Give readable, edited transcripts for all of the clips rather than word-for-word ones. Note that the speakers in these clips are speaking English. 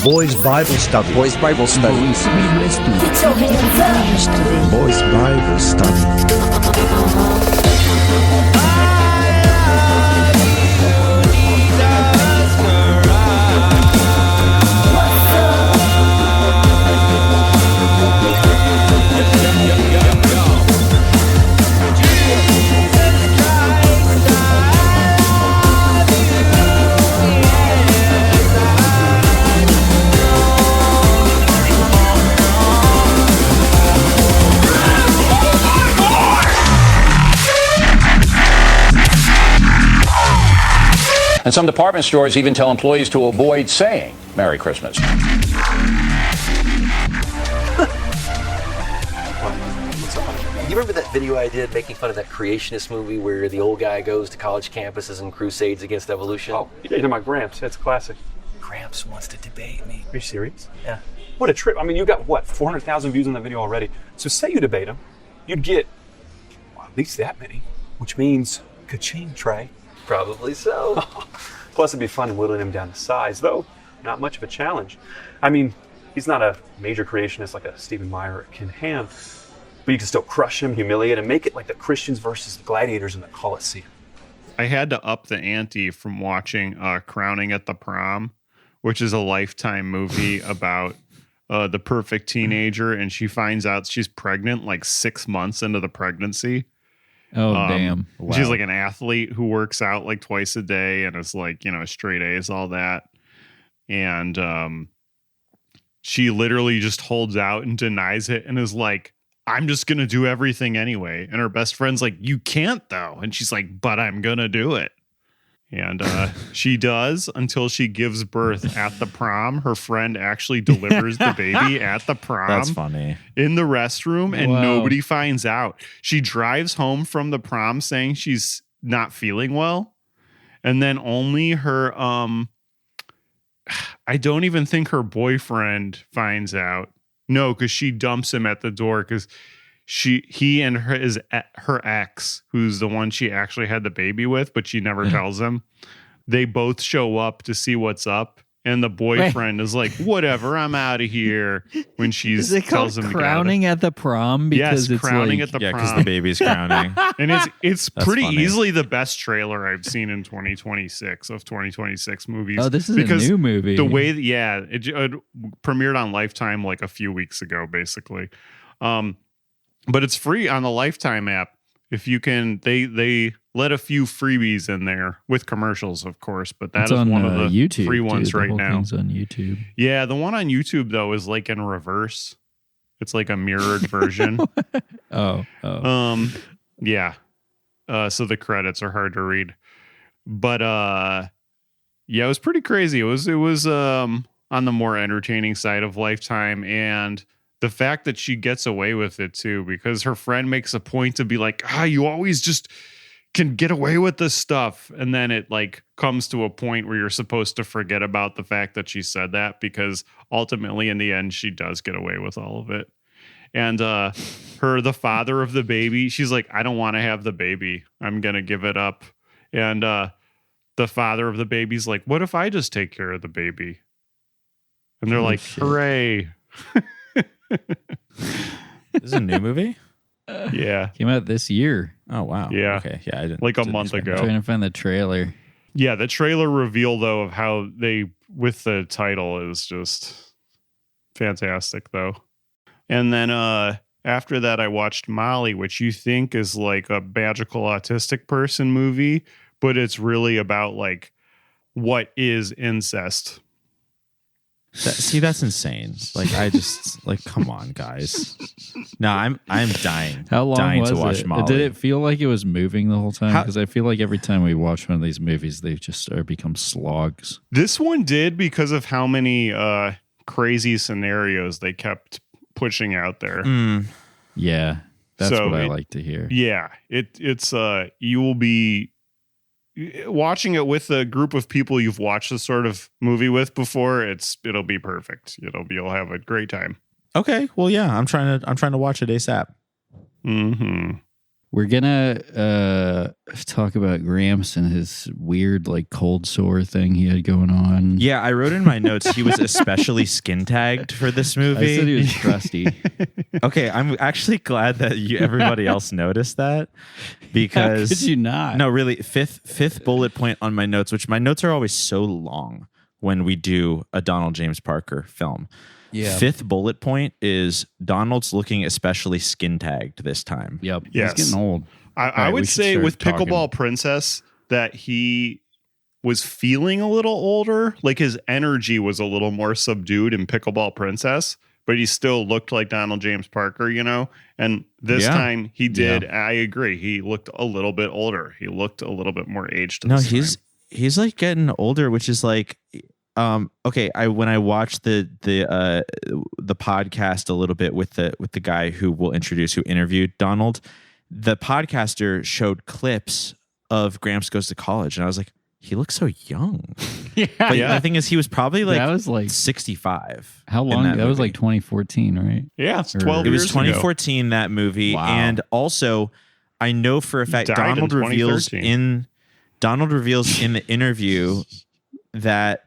Boys Bible Study. Boys Bible Study. Boys Bible Study. And some department stores even tell employees to avoid saying Merry Christmas. You remember that video I did making fun of that creationist movie where the old guy goes to college campuses and crusades against evolution? Oh, you're talking about Gramps. That's classic. Gramps wants to debate me. Are you serious? Yeah. What a trip. I mean, you got, 400,000 views on that video already. So say you debate him, you'd get at least that many, which means ka-ching, Trey. Probably so. Plus, it'd be fun whittling him down to size, though not much of a challenge. I mean, he's not a major creationist like a Stephen Meyer or Ken Ham, but you can still crush him, humiliate him, make it like the Christians versus the gladiators in the Colosseum. I had to up the ante from watching Crowning at the Prom, which is a Lifetime movie about the perfect teenager, and she finds out she's pregnant like 6 months into the pregnancy. Oh, damn. Wow. She's like an athlete who works out like twice a day and is like, straight A's, all that. And she literally just holds out and denies it and is like, I'm just going to do everything anyway. And her best friend's like, you can't though. And she's like, but I'm going to do it. And she does until she gives birth at the prom. Her friend actually delivers the baby at the prom. That's funny. In the restroom, and nobody finds out. She drives home from the prom saying she's not feeling well. And then only her, I don't even think her boyfriend finds out. No, because she dumps him at the door because he and her ex, who's the one she actually had the baby with, but she never tells him. They both show up to see what's up, and the boyfriend is like, "Whatever, I'm out of here." When she tells him crowning at the prom, because yes, crowning at the prom, because the baby's crowning, and it's pretty funny. easily the best trailer I've seen in 2026 movies. Oh, this is because a new movie. The way that, it premiered on Lifetime like a few weeks ago, basically. But it's free on the Lifetime app. If you can, they let a few freebies in there with commercials, of course. But that is one of the YouTube, free ones right now. It's on YouTube. Yeah, the one on YouTube though is like in reverse. It's like a mirrored version. Oh. Yeah. So the credits are hard to read, but yeah, it was pretty crazy. It was on the more entertaining side of Lifetime, and the fact that she gets away with it too, because her friend makes a point to be like, you always just can get away with this stuff. And then it like comes to a point where you're supposed to forget about the fact that she said that, because ultimately in the end, she does get away with all of it. And the father of the baby, she's like, I don't want to have the baby. I'm going to give it up. And the father of the baby's like, what if I just take care of the baby? And they're like, shit. Hooray. This is a new movie? Yeah. Came out this year. Oh, wow. Yeah. Okay. Yeah. I didn't, like a month ago. I'm trying to find the trailer. Yeah. The trailer reveal, though, of how with the title is just fantastic, though. And then after that, I watched Molly, which you think is like a magical autistic person movie, but it's really about like what is incest. That's insane. Like, I just come on, guys. No, I'm dying. How long dying was to watch it? Molly. Did it feel like it was moving the whole time? Because I feel like every time we watch one of these movies, they just become slogs. This one did, because of how many crazy scenarios they kept pushing out there. Yeah, that's what I like to hear. Yeah, it's you will be watching it with a group of people you've watched this sort of movie with before. It'll be perfect. You'll have a great time. Okay, well, yeah, I'm trying to watch it ASAP. Mm-hmm. We're gonna talk about Gramps and his weird like cold sore thing he had going on. Yeah, I wrote in my notes he was especially skin tagged for this movie. I said he was crusty. Okay, I'm actually glad that everybody else noticed that, because How could you not? No, really, fifth bullet point on my notes, which my notes are always so long when we do a Donald James Parker film. Yeah. Fifth bullet point is Donald's looking especially skin tagged this time. Yep. Yes. He's getting old. I would say with Pickleball Princess that he was feeling a little older. Like his energy was a little more subdued in Pickleball Princess, but he still looked like Donald James Parker, you know? And this time he did. Yeah. I agree. He looked a little bit older. He looked a little bit more aged. No, he's like getting older, which is like, okay. When I watched the podcast a little bit with the guy who interviewed Donald, the podcaster showed clips of Gramps Goes to College, and I was like, he looks so young. But the thing is, he was probably like, that was like 65. How long? That was like 2014, right? Yeah, it's 12 years. It was 2014 ago. That movie, wow. And also I know for a fact Donald reveals in the interview that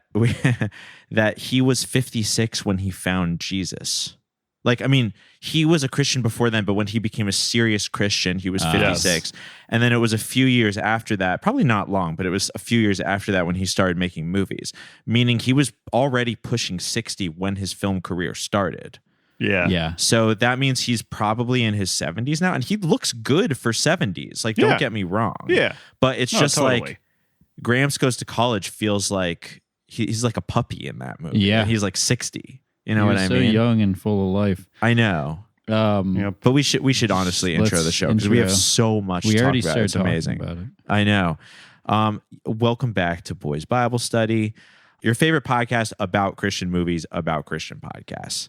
that he was 56 when he found Jesus. Like, I mean, he was a Christian before then, but when he became a serious Christian, he was 56. Yes. And then it was a few years after that, probably not long, but it was a few years after that when he started making movies, meaning he was already pushing 60 when his film career started. Yeah. Yeah. So that means he's probably in his 70s now, and he looks good for 70s. Like, don't get me wrong. Yeah. But it's just totally. Like Gramps Goes to College feels like he's like a puppy in that movie. Yeah. And he's like 60. You know what I mean? So young and full of life. I know. But we should honestly intro the show because we have so much to talk about. It's amazing. About it. I know. Welcome back to Boys Bible Study, your favorite podcast about Christian movies, about Christian podcasts.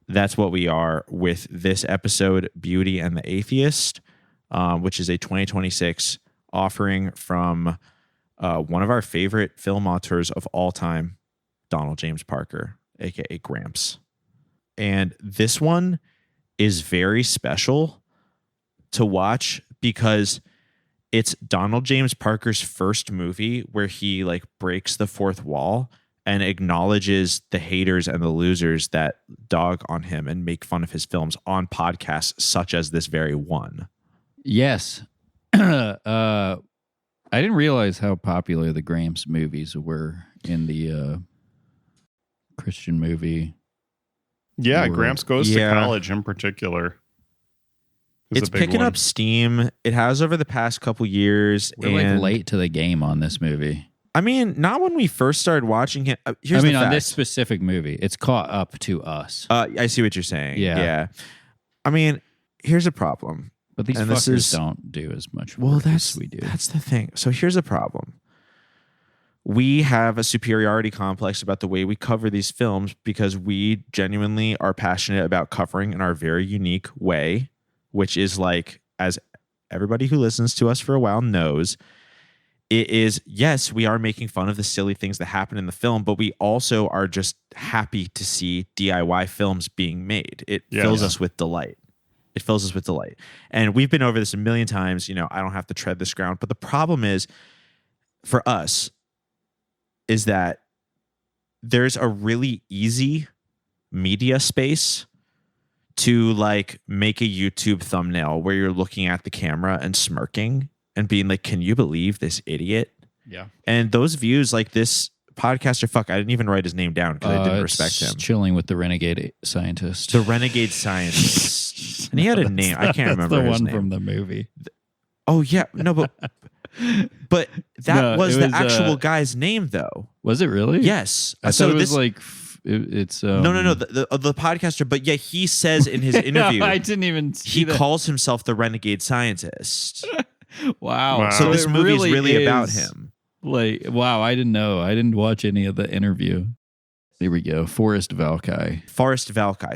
That's what we are with this episode, Beauty and the Atheist, which is a 2026 offering from one of our favorite film auteurs of all time, Donald James Parker, aka Gramps. And this one is very special to watch because it's Donald James Parker's first movie where he like breaks the fourth wall and acknowledges the haters and the losers that dog on him and make fun of his films on podcasts such as this very one. Yes. I didn't realize how popular the Gramps movies were in the Christian movie. Yeah, Gramps Goes to College in particular. It's picking up steam. It has over the past couple years. We're like late to the game on this movie. I mean, not when we first started watching it. On this specific movie, it's caught up to us. I see what you're saying. Yeah. I mean, here's a problem. But these fuckers don't do as much work as we do. That's the thing. So here's a problem. We have a superiority complex about the way we cover these films because we genuinely are passionate about covering in our very unique way, which is like, as everybody who listens to us for a while knows, it is, yes, we are making fun of the silly things that happen in the film, but we also are just happy to see DIY films being made. It fills us with delight. It fills us with delight. And we've been over this a million times. You know, I don't have to tread this ground. But the problem is, for us, is that there's a really easy media space to like make a YouTube thumbnail where you're looking at the camera and smirking and being like, can you believe this idiot? Yeah. And those views, like this podcaster, I didn't even write his name down because I didn't respect him. Chilling with the renegade scientist. The renegade scientist. And he had a name. I can't remember his name. The one from the movie. Oh, yeah. No, but that was the actual guy's name, though. Was it really? Yes. I thought it was like it's no. The podcaster, but yeah, he says in his interview, I didn't even see he calls himself the renegade scientist. Wow. So this movie is really about him. Like, wow, I didn't know. I didn't watch any of the interview. Here we go. Forrest Valkai.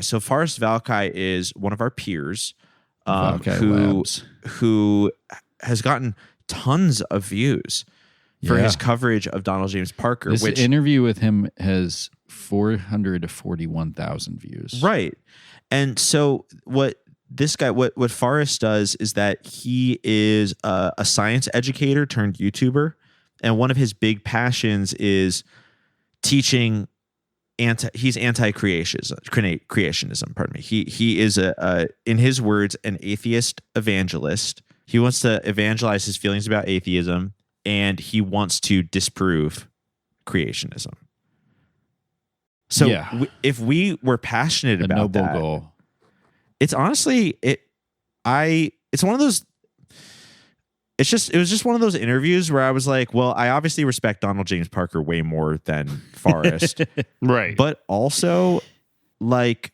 So Forrest Valkai is one of our peers who has gotten tons of views for his coverage of Donald James Parker. This interview with him has 441,000 views. Right. And so what this guy, what Forrest does is that he is a science educator turned YouTuber, and one of his big passions is teaching. He's anti-creationism. Pardon me. He is in his words, an atheist evangelist. He wants to evangelize his feelings about atheism, and he wants to disprove creationism. So if we were passionate about noble that, goal. It's honestly it's one of those. It was just one of those interviews where I was like, well, I obviously respect Donald James Parker way more than Forrest. Right. But also, like,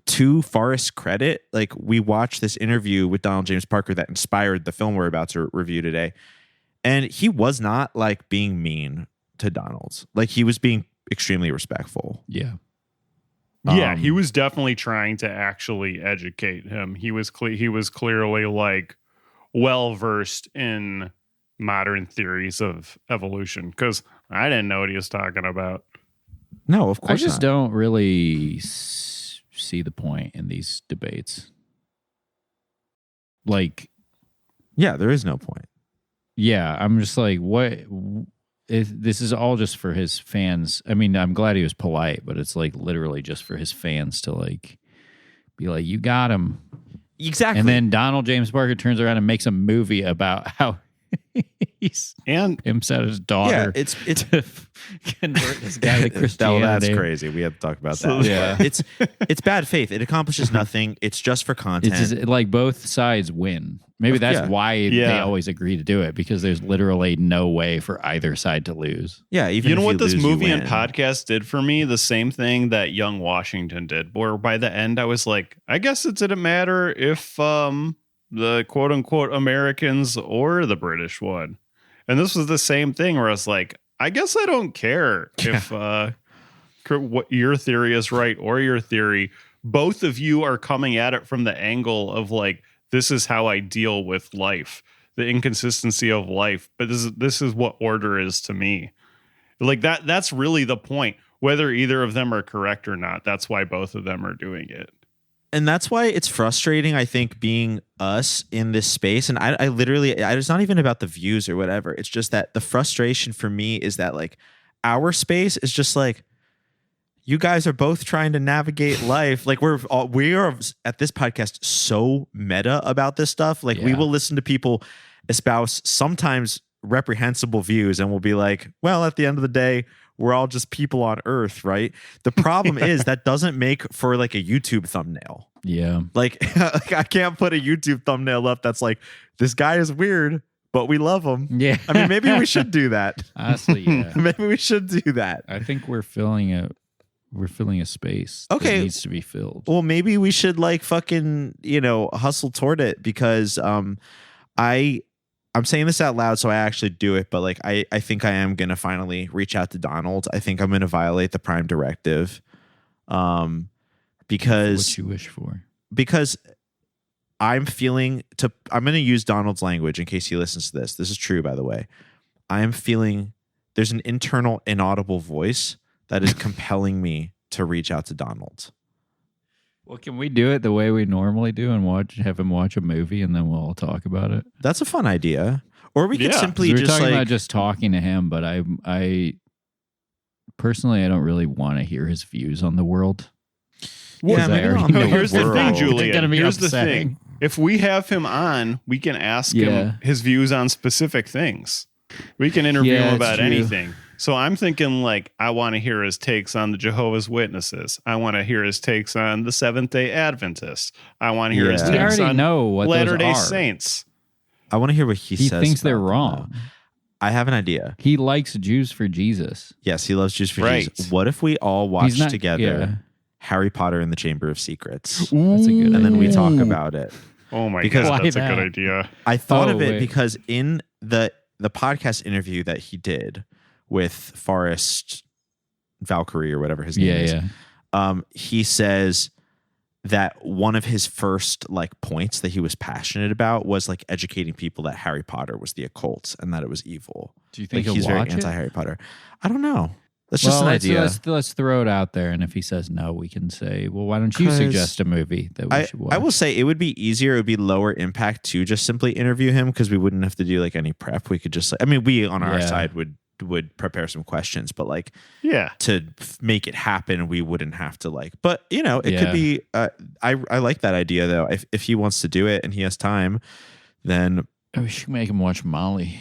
to Forrest's credit, like, we watched this interview with Donald James Parker that inspired the film we're about to review today. And he was not, like, being mean to Donald. Like, he was being extremely respectful. Yeah. Yeah, he was definitely trying to actually educate him. He was clearly, like, well-versed in modern theories of evolution, because I didn't know what he was talking about. No, of course I just not. don't really see the point in these debates. Like, yeah, there is no point. Yeah, I'm just like, what? This is all just for his fans. I mean, I'm glad he was polite, but it's like literally just for his fans to like be like, you got him. Exactly. And then Donald James Parker turns around and makes a movie about how he's pimps out his daughter. Yeah, it's to convert this guy to Christianity. That's crazy. We have to talk about that. Yeah. It's bad faith. It accomplishes nothing. It's just for content. It's just, like both sides win. Maybe that's why they always agree to do it, because there's literally no way for either side to lose. Yeah, even you know if what this lose, movie you and win. podcast did for me? The same thing that Young Washington did, where by the end I was like, I guess it didn't matter if the quote unquote Americans or the British won. And this was the same thing where I was like, I guess I don't care if what your theory is right or your theory. Both of you are coming at it from the angle of like, this is how I deal with life, the inconsistency of life. But this is what order is to me. Like that's really the point. Whether either of them are correct or not, that's why both of them are doing it. And that's why it's frustrating, I think, being us in this space. And I literally, it's not even about the views or whatever. It's just that the frustration for me is that like our space is just like, you guys are both trying to navigate life. Like we are at this podcast so meta about this stuff. Like we will listen to people espouse sometimes reprehensible views and we'll be like, well, at the end of the day, we're all just people on earth, right? The problem is that doesn't make for like a YouTube thumbnail. Yeah. Like I can't put a YouTube thumbnail up that's like, this guy is weird, but we love him. Yeah. I mean, maybe we should do that. Honestly, yeah. Maybe we should do that. I think we're filling a space that needs to be filled. Well, maybe we should like fucking, hustle toward it, because I'm saying this out loud, so I actually do it, but like I think I am gonna finally reach out to Donald. I think I'm gonna violate the Prime Directive, because what you wish for. Because I'm gonna use Donald's language in case he listens to this. This is true, by the way. I am feeling there's an internal inaudible voice that is compelling me to reach out to Donald. Well, can we do it the way we normally do and have him watch a movie and then we'll all talk about it? That's a fun idea. Or we could simply we're just talking like about just talking to him, but I personally I don't really want to hear his views on the world. Yeah, here's the thing, Julian. Here's the upsetting. thing. If we have him on, we can ask him his views on specific things. We can interview him about anything. So I'm thinking like, I want to hear his takes on the Jehovah's Witnesses. I want to hear his takes on the Seventh-day Adventists. I want to hear his takes on Latter-day Saints. I want to hear what he says. He thinks they're wrong. I have an idea. He likes Jews for Jesus. Yes, he loves Jews for Jesus. What if we all watch together Harry Potter and the Chamber of Secrets? Ooh, that's a good idea. And then we talk about it. Oh my God, that's a good idea. I thought of it because in the podcast interview that he did with Forrest Valkai or whatever his name is, he says that one of his first like points that he was passionate about was like educating people that Harry Potter was the occult and that it was evil. Do you think he's very anti-Harry Potter? I don't know. That's just an idea. Let's throw it out there, and if he says no, we can say, well, why don't you suggest a movie that we should watch? I will say it would be easier. It would be lower impact to just simply interview him because we wouldn't have to do like any prep. We could just we on our side would prepare some questions, but to make it happen, we wouldn't have to But it could be. I like that idea though. If he wants to do it and he has time, then we should make him watch Molly.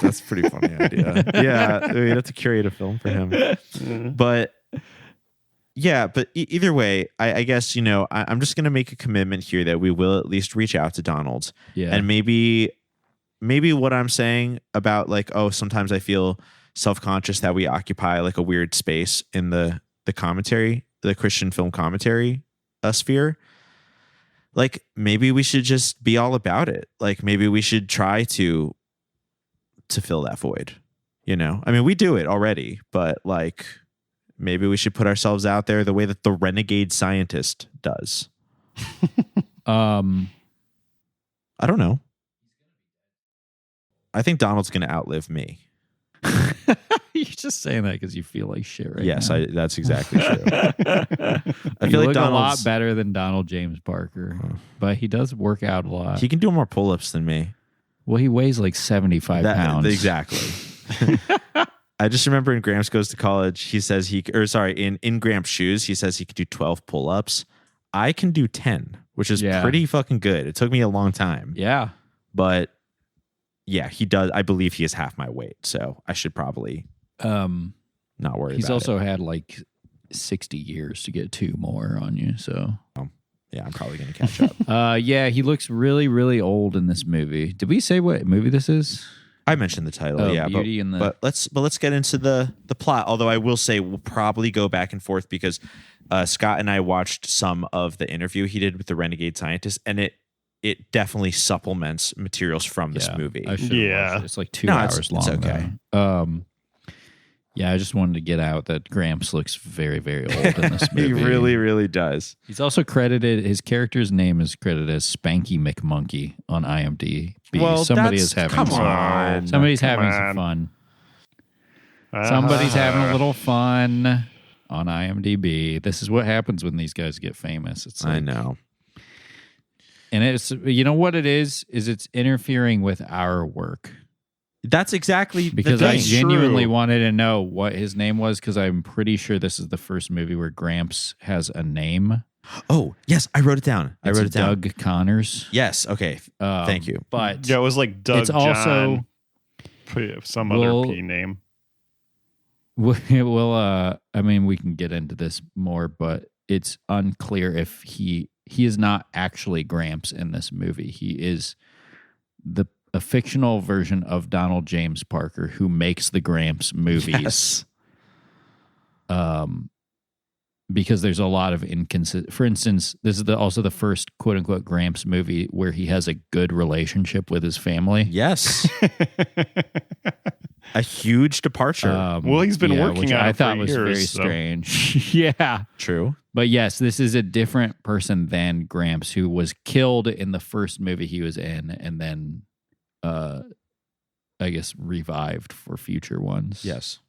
That's a pretty funny idea. Yeah, we'd have to curate a film for him. But either way, I guess I'm just gonna make a commitment here that we will at least reach out to Donald. Yeah, and maybe what I'm saying about sometimes I feel self-conscious that we occupy a weird space in the commentary, the Christian film commentary sphere. Maybe we should just be all about it. Maybe we should try to fill that void. We do it already, but maybe we should put ourselves out there the way that the renegade scientist does. I don't know. I think Donald's going to outlive me. You're just saying that because you feel like shit right yes, now. That's exactly true. I feel like Donald's a lot better than Donald James Parker, but he does work out a lot. He can do more pull-ups than me. Well, he weighs 75 pounds. Exactly. I just remember in Gramps Goes to College, he says in Gramps' shoes, he says he could do 12 pull-ups. I can do 10, which is pretty fucking good. It took me a long time. Yeah. But yeah, he does. I believe he is half my weight, so I should probably not worry about it. He's also had 60 years to get 2 more on you, so... Yeah, I'm probably going to catch up. He looks really, really old in this movie. Did we say what movie this is? I mentioned the title, Beauty and the... But let's get into the plot. Although I will say we'll probably go back and forth because Scott and I watched some of the interview he did with the renegade scientist, and it definitely supplements materials from this movie. Yeah, it's 2 hours long. It's okay. Yeah, I just wanted to get out that Gramps looks very, very old in this movie. He really, really does. He's also credited, his character's name is credited as Spanky McMonkey on IMDb. Well, somebody's having some fun. Somebody's having a little fun on IMDb. This is what happens when these guys get famous. It's I know. And it's, what it is it's interfering with our work. That's exactly because I genuinely wanted to know what his name was because I'm pretty sure this is the first movie where Gramps has a name. Oh, yes, I wrote it down. Doug Connors. Yes, okay. Thank you. But it was Doug it's John, some other P name. Well, we can get into this more, but it's unclear if he is not actually Gramps in this movie. He is a fictional version of Donald James Parker who makes the Gramps movies. Yes. Because there's a lot of inconsistency. For instance, this is also the first quote unquote Gramps movie where he has a good relationship with his family. Yes. A huge departure. Well, he's been working on it I thought for was years, very strange. Yeah. True. But yes, this is a different person than Gramps, who was killed in the first movie he was in and then I guess revived for future ones. Yes.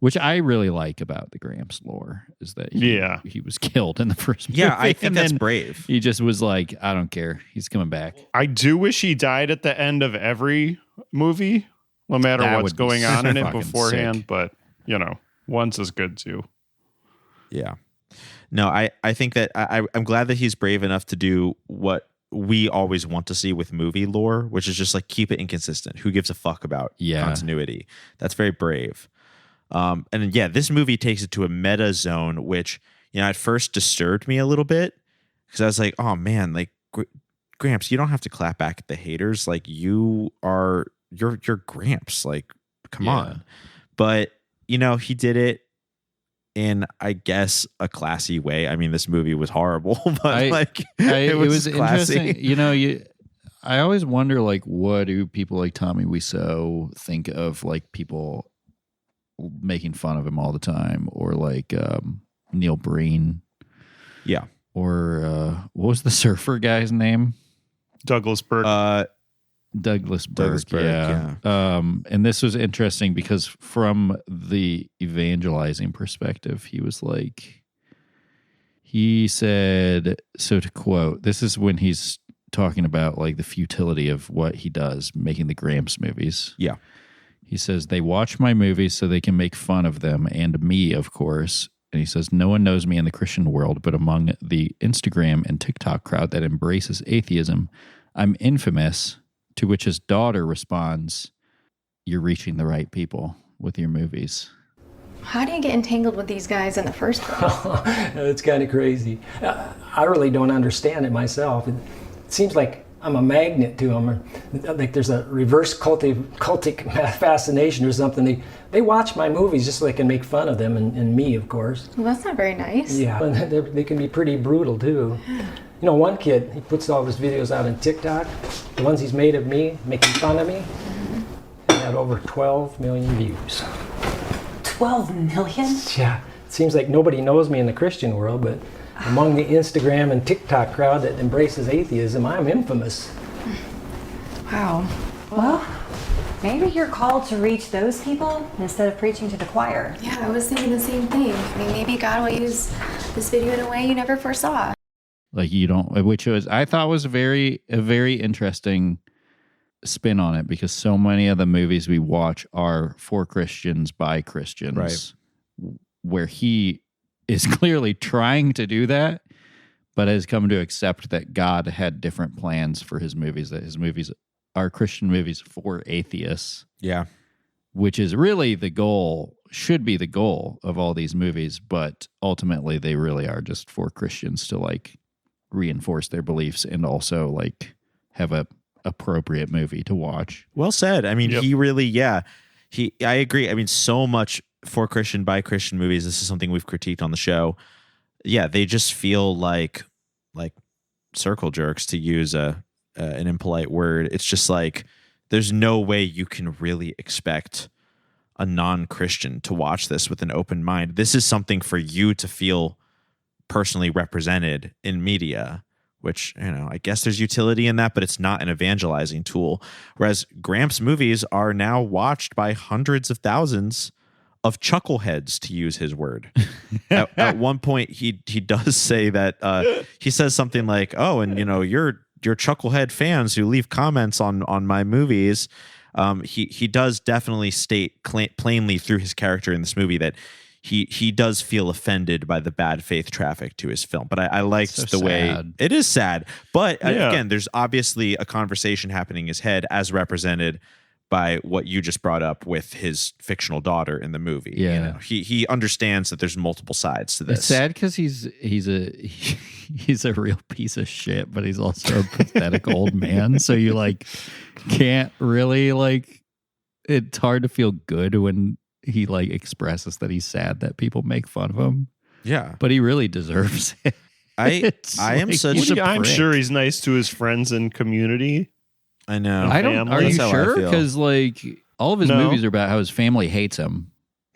Which I really like about the Gramps lore is that he was killed in the first movie. Yeah, I think that's brave. He just was like, I don't care. He's coming back. I do wish he died at the end of every movie, no matter what's going on in it beforehand, sick. But once is good too. Yeah. No, I think that I'm glad that he's brave enough to do what we always want to see with movie lore, which is just keep it inconsistent. Who gives a fuck about continuity? That's very brave. And yeah, this movie takes it to a meta zone, which, at first disturbed me a little bit because I was like, oh man, Gramps, you don't have to clap back at the haters. You're Gramps. Come on. But, he did it in, I guess, a classy way. I mean, this movie was horrible, but it was classy. Interesting. I always wonder, what do people like Tommy Wiseau think of, people making fun of him all the time, or Neil Breen. Yeah. Or what was the surfer guy's name? Douglas Burke. Douglas Burke, yeah. And this was interesting because from the evangelizing perspective, he said, so to quote, this is when he's talking about like the futility of what he does, making the Gramps movies. Yeah. He says, they watch my movies so they can make fun of them and me, of course. And he says, no one knows me in the Christian world, but among the Instagram and TikTok crowd that embraces atheism, I'm infamous. To which his daughter responds, you're reaching the right people with your movies. How do you get entangled with these guys in the first place? It's kind of crazy. I really don't understand it myself. It seems like I'm a magnet to them. Like there's a reverse cultic fascination or something. They watch my movies just so they can make fun of them and me, of course. Well, that's not very nice. Yeah, and they can be pretty brutal too. You know, one kid, he puts all his videos out on TikTok. The ones he's made of me, making fun of me, had over 12 million views. 12 million? Yeah. It seems like nobody knows me in the Christian world, but among the Instagram and TikTok crowd that embraces atheism, I'm infamous. Wow. Well, maybe you're called to reach those people instead of preaching to the choir. Yeah, I was thinking the same thing. I mean, maybe God will use this video in a way you never foresaw. Like which I thought was a very interesting spin on it, because so many of the movies we watch are for Christians by Christians, right? Where he is clearly trying to do that, but has come to accept that God had different plans for his movies, that his movies are Christian movies for atheists. Yeah. Which is really the goal, should be the goal of all these movies, but ultimately they really are just for Christians to like reinforce their beliefs and also like have a appropriate movie to watch. Well said. I mean, he really, I agree. I mean, so much for Christian by Christian movies. This is something we've critiqued on the show. Yeah, they just feel like circle jerks, to use an impolite word. It's just like there's no way you can really expect a non-Christian to watch this with an open mind. This is something for you to feel personally represented in media, which, you know, I guess there's utility in that, but it's not an evangelizing tool. Whereas Gramps movies are now watched by hundreds of thousands of chuckleheads, to use his word. At one point, he does say that he says something like, "Oh, and you know, you're chucklehead fans who leave comments on my movies." He does definitely state plainly through his character in this movie that he does feel offended by the bad faith traffic to his film. But I liked the way it is sad. But again, there's obviously a conversation happening in his head as represented by what you just brought up with his fictional daughter in the movie. Yeah. You know, he understands that there's multiple sides to this. It's sad because he's a real piece of shit, but he's also a pathetic old man. So you like can't really like, it's hard to feel good when he like expresses that he's sad that people make fun of him. Yeah. But he really deserves it. I'm sure he's nice to his friends and community. I know. Are you sure? Because like all of his movies are about how his family hates him.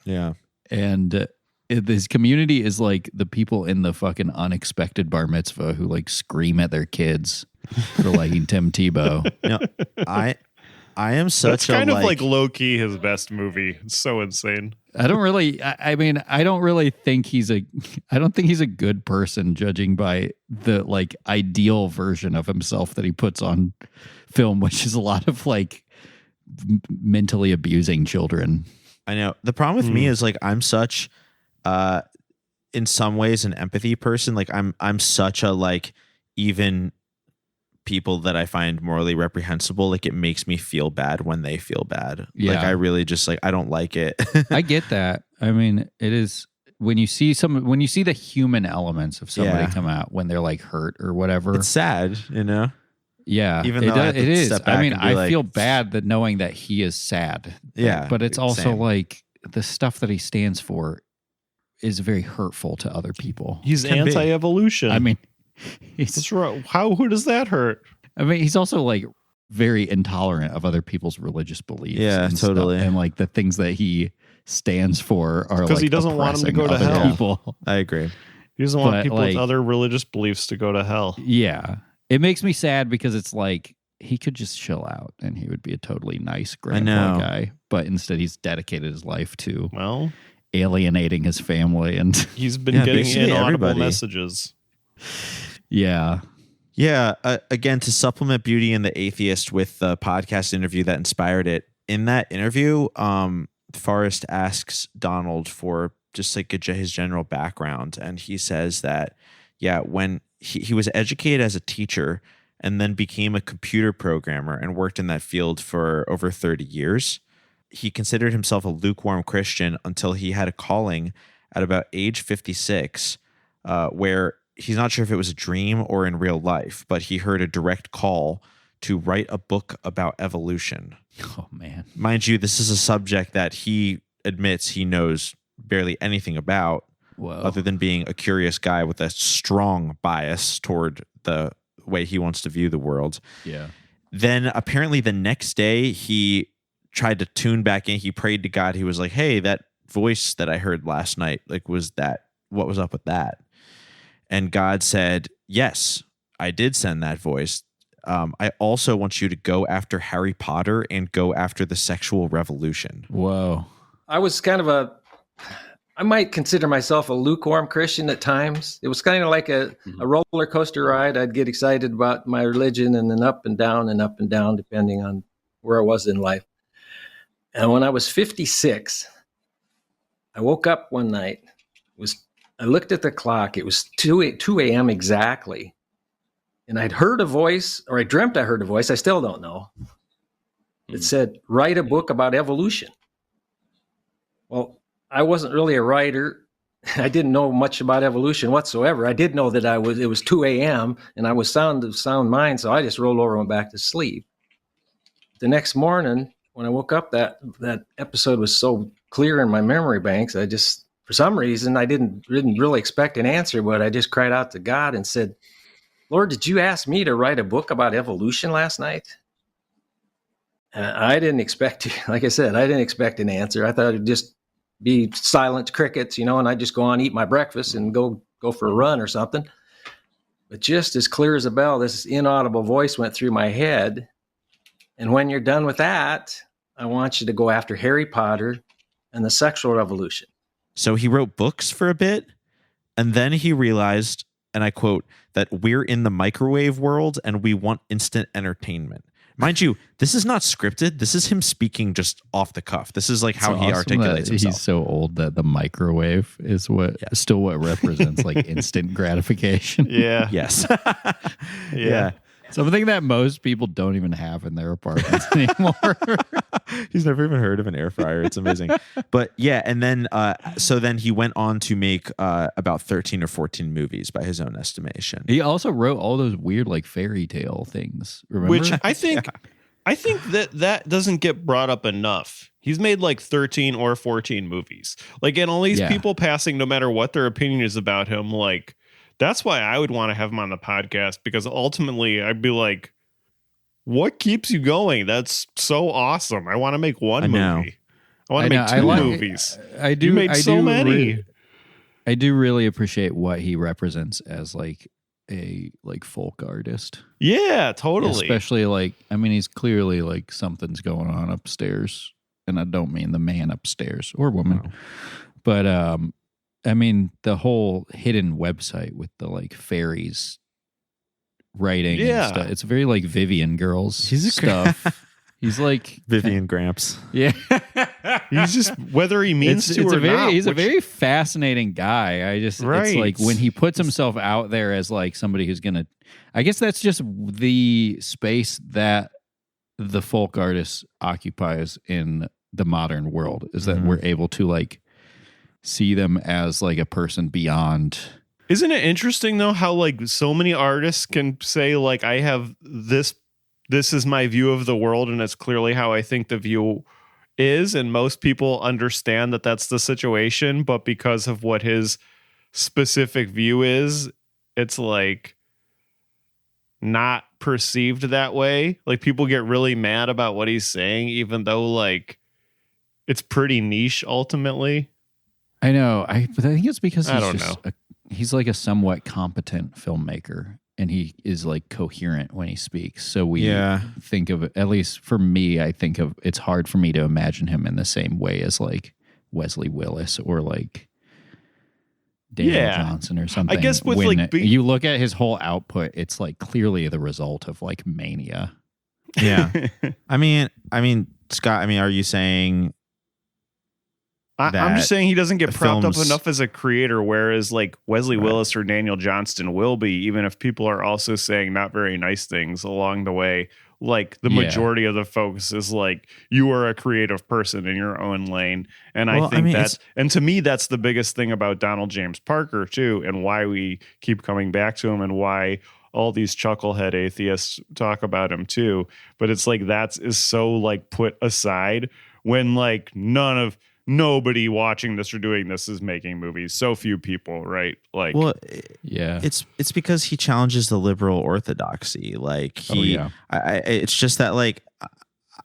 Yeah. And his community is like the people in the fucking unexpected bar mitzvah who like scream at their kids for liking Tim Tebow. You know, I am such That's kind of like low key his best movie. It's so insane. I don't really think he's a good person, judging by the like ideal version of himself that he puts on film, which is a lot of like mentally abusing children. I know. The problem with me is like I'm such in some ways an empathy person. Like I'm such a like, even people that I find morally reprehensible, like it makes me feel bad when they feel bad. Yeah. Like I really just like, I don't like it. I get that. I mean, it is when you see the human elements of somebody come out when they're like hurt or whatever. It's sad, you know? Yeah, even though it is. I mean, I feel bad that knowing that he is sad. Yeah. But it's also like the stuff that he stands for is very hurtful to other people. He's anti-evolution. I mean, who does that hurt? I mean, he's also like very intolerant of other people's religious beliefs. Yeah, totally. And like the things that he stands for are because like he doesn't want them to go to hell. People. I agree. He doesn't want people with other religious beliefs to go to hell. Yeah. It makes me sad because it's like he could just chill out and he would be a totally nice grandpa guy. But instead, he's dedicated his life to alienating his family, and he's been getting inaudible messages. Yeah. Yeah. Again, to supplement Beauty and the Atheist with the podcast interview that inspired it. In that interview, Forrest asks Donald for just like his general background, and he says that when he was educated as a teacher and then became a computer programmer and worked in that field for over 30 years. He considered himself a lukewarm Christian until he had a calling at about age 56, where he's not sure if it was a dream or in real life, but he heard a direct call to write a book about evolution. Oh, man. Mind you, this is a subject that he admits he knows barely anything about, other than being a curious guy with a strong bias toward the way he wants to view the world. Yeah. Then apparently the next day he tried to tune back in. He prayed to God. He was like, hey, that voice that I heard last night, like, what was up with that? And God said, yes, I did send that voice. I also want you to go after Harry Potter and go after the sexual revolution. Whoa. I was I might consider myself a lukewarm Christian at times. It was kind of like a roller coaster ride. I'd get excited about my religion and then up and down, depending on where I was in life. And when I was 56, I woke up one night. I looked at the clock. It was 2 a.m. exactly. And I'd heard a voice, or I dreamt I heard a voice. I still don't know. It said, write a book about evolution. Well, I wasn't really a writer. I didn't know much about evolution whatsoever. I did know that it was 2 a.m. and I was sound mind, so I just rolled over and went back to sleep. The next morning, when I woke up, that episode was so clear in my memory banks. I just, for some reason, I didn't really expect an answer, but I just cried out to God and said, Lord, did you ask me to write a book about evolution last night? And I didn't expect, like I said, I didn't expect an answer. I thought it'd just be silent crickets, and I'd just go on, eat my breakfast and go for a run or something. But just as clear as a bell, this inaudible voice went through my head. And when you're done with that, I want you to go after Harry Potter and the sexual revolution. So he wrote books for a bit, and then he realized, and I quote, that we're in the microwave world and we want instant entertainment. Mind you, this is not scripted. This is him speaking just off the cuff. This is like how he articulates himself. He's so old that the microwave is still what represents like instant gratification. Yeah. Yes. Yeah. Something that most people don't even have in their apartments anymore. He's never even heard of an air fryer. It's amazing. But yeah, and then so then he went on to make about 13 or 14 movies by his own estimation. He also wrote all those weird like fairy tale things. Remember? Which I think that doesn't get brought up enough. He's made like 13 or 14 movies. Like, and all these people passing, no matter what their opinion is about him, like, that's why I would want to have him on the podcast, because ultimately I'd be like, what keeps you going? That's so awesome. I want to make one movie. I want to make two movies. I do. You made so many. I do really appreciate what he represents as like a folk artist. Yeah, totally. Especially like, I mean, he's clearly like something's going on upstairs, and I don't mean the man upstairs or woman, but I mean, the whole hidden website with the like fairies writing and stuff. It's very like Vivian Girls stuff. He's like Vivian Gramps. Yeah. He's just, whether he means to or not. He's a very fascinating guy. It's like when he puts himself out there as like somebody who's going to, I guess that's just the space that the folk artist occupies in the modern world, is that we're able to like see them as like a person beyond. Isn't it interesting though how like so many artists can say like, I have this is my view of the world and it's clearly how I think the view is, and most people understand that that's the situation, but because of what his specific view is, it's like not perceived that way. Like people get really mad about what he's saying, even though like it's pretty niche ultimately. I know. But I think it's because he's like a somewhat competent filmmaker, and he is like coherent when he speaks. So we think of it, at least for me, I think of it's hard for me to imagine him in the same way as like Wesley Willis or like Daniel Johnson or something. I guess with when like you look at his whole output, it's like clearly the result of like mania. Yeah. I mean, Scott, are you saying I'm just saying he doesn't get propped up enough as a creator, whereas like Wesley Willis or Daniel Johnston will be, even if people are also saying not very nice things along the way. Like the majority of the focus is like, you are a creative person in your own lane. And I think and to me, that's the biggest thing about Donald James Parker too, and why we keep coming back to him and why all these chucklehead atheists talk about him too. But it's like, is so like put aside when like nobody watching this or doing this is making movies. So few people, right? Like, well, yeah, it's because he challenges the liberal orthodoxy. Like it's just that like,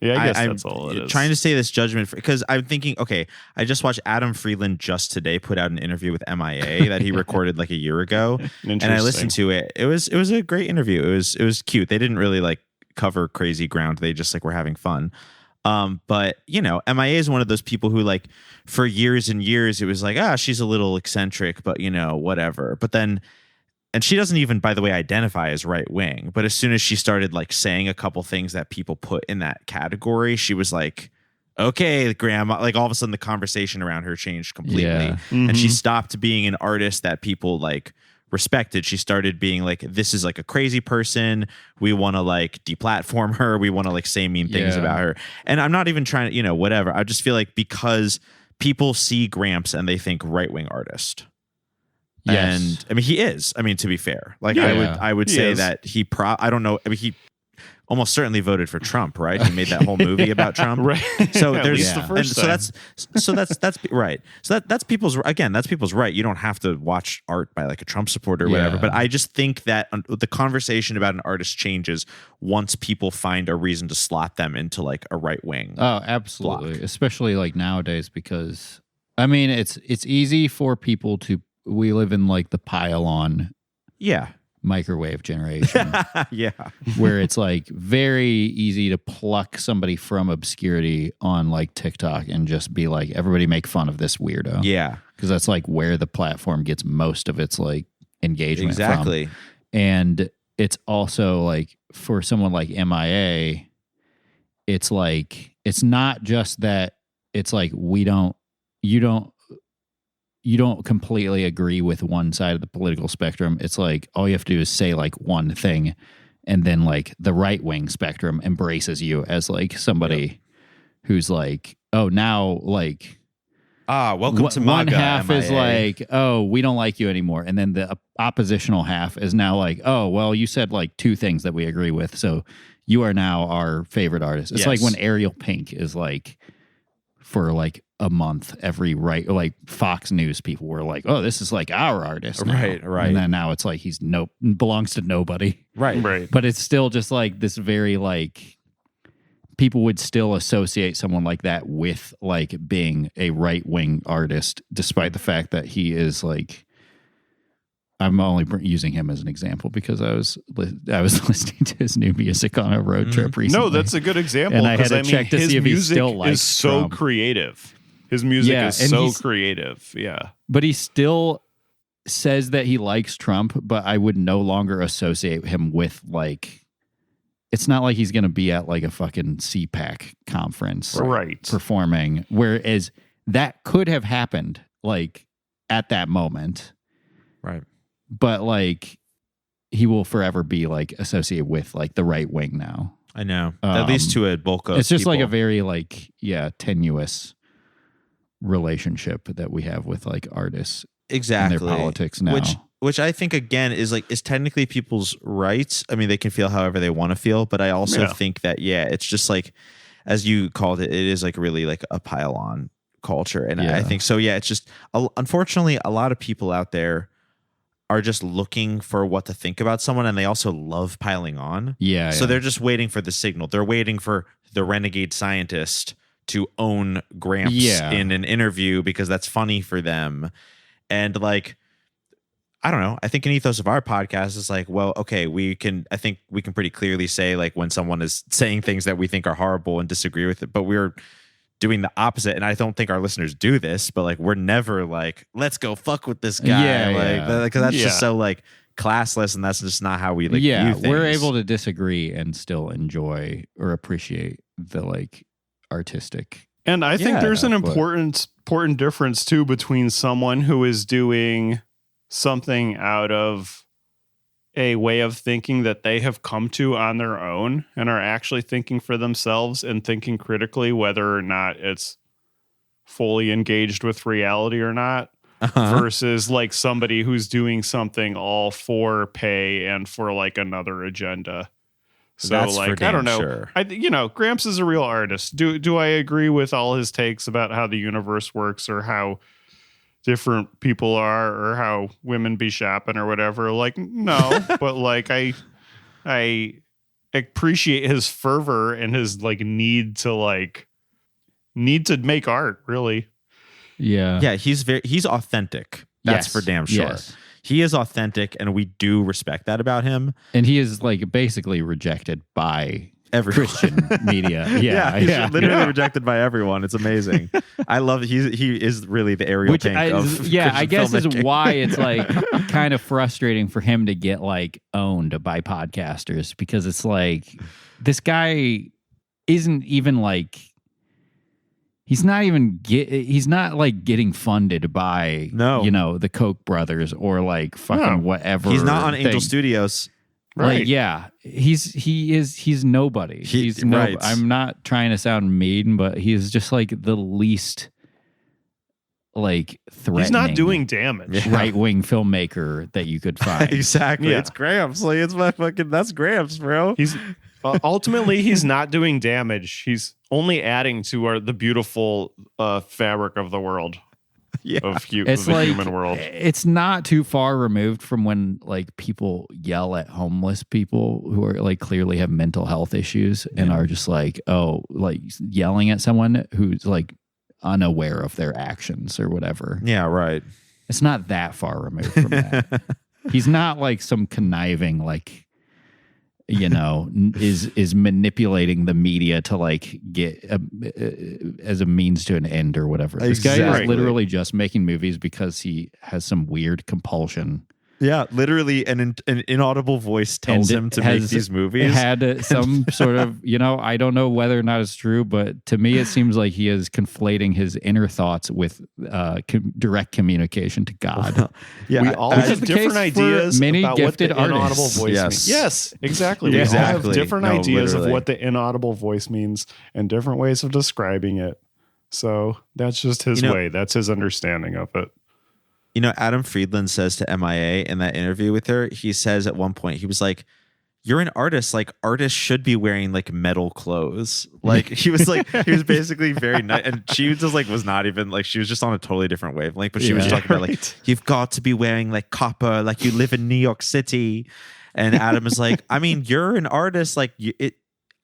I guess that's all it is. Trying to say this judgment because I'm thinking, okay, I just watched Adam Friedland just today put out an interview with MIA that he recorded like a year ago, and I listened to it. It was a great interview. It was cute. They didn't really like cover crazy ground. They just like were having fun. But MIA is one of those people who like for years and years, it was like, she's a little eccentric, but whatever. But then, and she doesn't even, by the way, identify as right wing. But as soon as she started like saying a couple things that people put in that category, she was like, okay, grandma, like all of a sudden the conversation around her changed completely. Yeah. Mm-hmm. And she stopped being an artist that people like respected. She started being like, this is like a crazy person. We want to like deplatform her. We want to like say mean things about her. And I'm not even trying to, whatever. I just feel like because people see Gramps and they think right-wing artist. Yes. And he is, to be fair, like I would say that I don't know. He almost certainly voted for Trump, right? He made that whole movie about Trump. Right. So there's the first so that's right. So that's people's right. You don't have to watch art by like a Trump supporter or whatever. But I just think that the conversation about an artist changes once people find a reason to slot them into like a right wing. Oh, absolutely. Block. Especially like nowadays, because it's easy for people we live in like the pile-on microwave generation. Where it's like very easy to pluck somebody from obscurity on like TikTok and just be like, everybody make fun of this weirdo. Yeah. Because that's like where the platform gets most of its like engagement exactly from. And it's also like for someone like MIA, it's like, it's not just that it's like you don't completely agree with one side of the political spectrum. It's like all you have to do is say like one thing, and then like the right wing spectrum embraces you as like somebody who's like, oh, now like welcome to MAGA. One half MIA. is like, oh, we don't like you anymore, and then the oppositional half is now like, oh, well, you said like two things that we agree with, so you are now our favorite artist. It's like when Ariel Pink is like, for like a month, like Fox News people were like, oh, this is like our artist now. Right. And then now it's like belongs to nobody. Right. But it's still just like this very like, people would still associate someone like that with like being a right-wing artist, despite the fact that he is like, I'm only using him as an example because I was listening to his new music on a road trip recently. No, that's a good example. And I had to check to see if he still likes is so Trump. Creative. His music is so creative. Yeah. But he still says that he likes Trump, but I would no longer associate him with like, it's not like he's going to be at like a fucking CPAC conference performing, whereas that could have happened like at that moment. Right. But like he will forever be like associated with like the right wing now. I know. At least to a bulk of it's just people. like a very like tenuous relationship that we have with like artists exactly and their politics now. Which I think again is technically people's rights. They can feel however they want to feel, but I also think that it's just like, as you called it, it is like really like a pile on culture. And I think so. Yeah, it's just unfortunately a lot of people out there are just looking for what to think about someone, and they also love piling on. So they're just waiting for the signal. They're waiting for the renegade scientist to own Gramps in an interview because that's funny for them. And like, I don't know. I think an ethos of our podcast is like, well, okay, I think we can pretty clearly say like when someone is saying things that we think are horrible and disagree with it, but we're doing the opposite. And I don't think our listeners do this, but like, we're never like, let's go fuck with this guy. Cause that's just so like classless, and that's just not how we like view things. We're able to disagree and still enjoy or appreciate the like artistic. And I think there's an important difference too between someone who is doing something out of a way of thinking that they have come to on their own and are actually thinking for themselves and thinking critically whether or not it's fully engaged with reality or not, versus like somebody who's doing something all for pay and for like another agenda. So that's like, I don't know. Sure. Gramps is a real artist. Do I agree with all his takes about how the universe works or how different people are or how women be shopping or whatever? Like, no, but like I appreciate his fervor and his like need to make art, really. Yeah. Yeah, he's authentic. That's for damn sure. Yes. He is authentic, and we do respect that about him. And he is like basically rejected by everyone. Christian media. He's literally rejected by everyone. It's amazing. I love it. He is really the Ariel Pink of Christian I guess filmmaking. is why it's like kind of frustrating for him to get like owned by podcasters, because it's like this guy isn't even like he's not like getting funded by the Koch brothers or like fucking whatever. He's not on Angel Studios. Right. Like, he's nobody. I'm not trying to sound mean, but he's just like the least like threatening. He's not doing damage. Right-wing filmmaker that you could find. Exactly. Yeah. It's Gramps. Like it's my fucking that's Gramps, bro. He's ultimately he's not doing damage. He's only adding to the beautiful fabric of the world. Of the human world. It's not too far removed from when like people yell at homeless people who are like clearly have mental health issues and are just like, like yelling at someone who's like unaware of their actions or whatever. Yeah, right. It's not that far removed from that. He's not like some conniving like is manipulating the media to like get as a means to an end or whatever. This guy is literally just making movies because he has some weird compulsion. Yeah, literally an inaudible voice tells him to make these movies. Had some sort of, I don't know whether or not it's true, but to me it seems like he is conflating his inner thoughts with direct communication to God. Yeah, we all have different ideas about what the inaudible voice means. Yes, exactly. We all have different ideas of what the inaudible voice means and different ways of describing it. So that's just his way. That's his understanding of it. Adam Friedland says to MIA in that interview with her, he says at one point, he was like, you're an artist. Like artists should be wearing like metal clothes. Like he was basically very nice. And she just like, was not even like, she was just on a totally different wavelength, but she was talking about like, you've got to be wearing like copper, like you live in New York City. And Adam is like, I mean, you're an artist. Like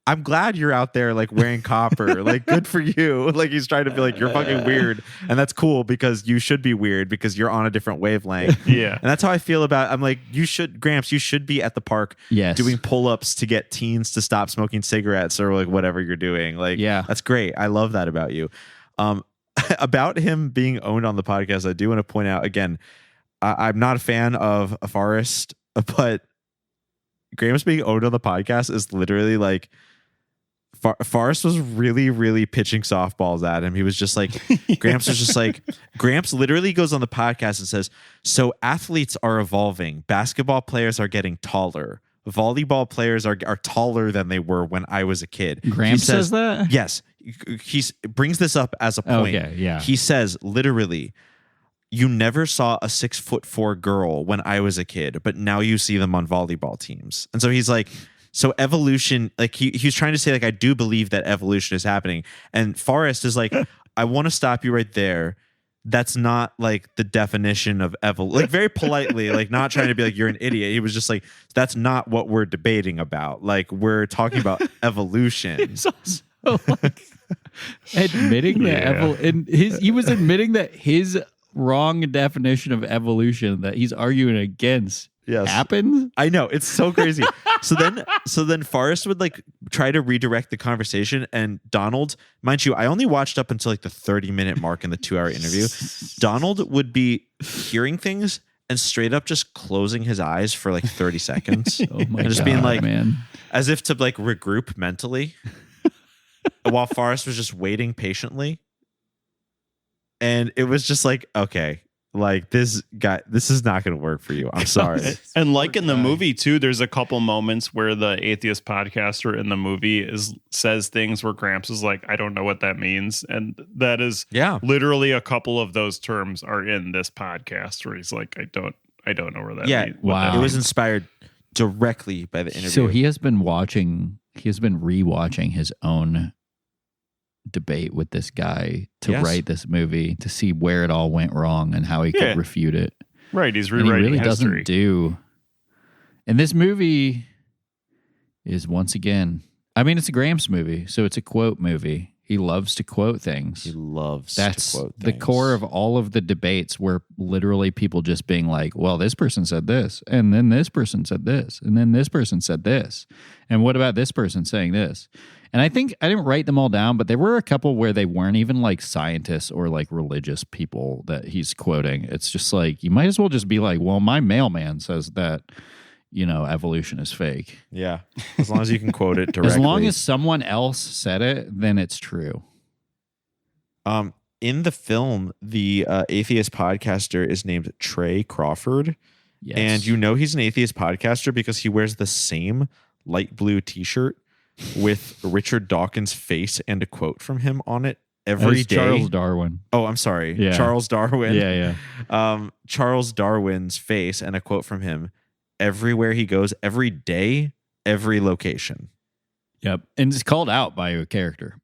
I'm glad you're out there like wearing copper. Like good for you. Like he's trying to be like, you're fucking weird. And that's cool because you should be weird because you're on a different wavelength. Yeah. And that's how I feel about I'm like, Gramps, you should be at the park doing pull-ups to get teens to stop smoking cigarettes or like whatever you're doing. Like that's great. I love that about you. About him being owned on the podcast, I do want to point out again, I'm not a fan of Forrest, but Gramps being owned on the podcast is literally like Forrest was really, really pitching softballs at him. He was just like, Gramps was just like, Gramps literally goes on the podcast and says, so athletes are evolving. Basketball players are getting taller. Volleyball players are taller than they were when I was a kid. Gramps says that? Yes. He brings this up as a point. Okay, yeah. He says, literally, you never saw a 6'4" girl when I was a kid, but now you see them on volleyball teams. And so he's like, so evolution, like he was trying to say, like, I do believe that evolution is happening. And Forrest is like, I want to stop you right there. That's not like the definition of evolution. Like very politely, like not trying to be like, you're an idiot. He was just like, that's not what we're debating about. Like we're talking about evolution. It's also like admitting that he was admitting that his wrong definition of evolution that he's arguing against Yes. happens? I know, it's so crazy. so then Forrest would like try to redirect the conversation, and Donald, mind you, I only watched up until like the 30-minute mark in the 2-hour interview. Donald would be hearing things and straight up just closing his eyes for like 30 seconds. Oh my and just God, being like, man. as if to like regroup mentally, while Forrest was just waiting patiently. And it was just like, okay, like this is not going to work for you. I'm sorry. And like in the movie too, there's a couple moments where the atheist podcaster in the movie says things where Gramps is like, I don't know what that means. And that is literally a couple of those terms are in this podcast where he's like, I don't know where that means. Wow. It was inspired directly by the interview. So he has been rewatching his own debate with this guy to write this movie to see where it all went wrong and how he could refute it. Right, he's and rewriting he really history. doesn't do. And this movie is once again, I mean, it's a Gramps movie, so it's a quote movie. He loves to quote things. He loves That's to quote the things. core of all of the debates, where literally people just being like, well, this person said this, and then this person said this, and then this person said this. And what about this person saying this? And I think I didn't write them all down, but there were a couple where they weren't even like scientists or like religious people that he's quoting. It's just like, you might as well just be like, well, my mailman says that, evolution is fake. Yeah. As long as you can quote it directly. As long as someone else said it, then it's true. In the film, the atheist podcaster is named Trey Crawford. Yes. And he's an atheist podcaster because he wears the same light blue t-shirt with Richard Dawkins' face and a quote from him on it every day. Charles Darwin. Oh, I'm sorry. Yeah. Charles Darwin. Yeah. Charles Darwin's face and a quote from him everywhere he goes, every day, every location. Yep. And it's called out by a character.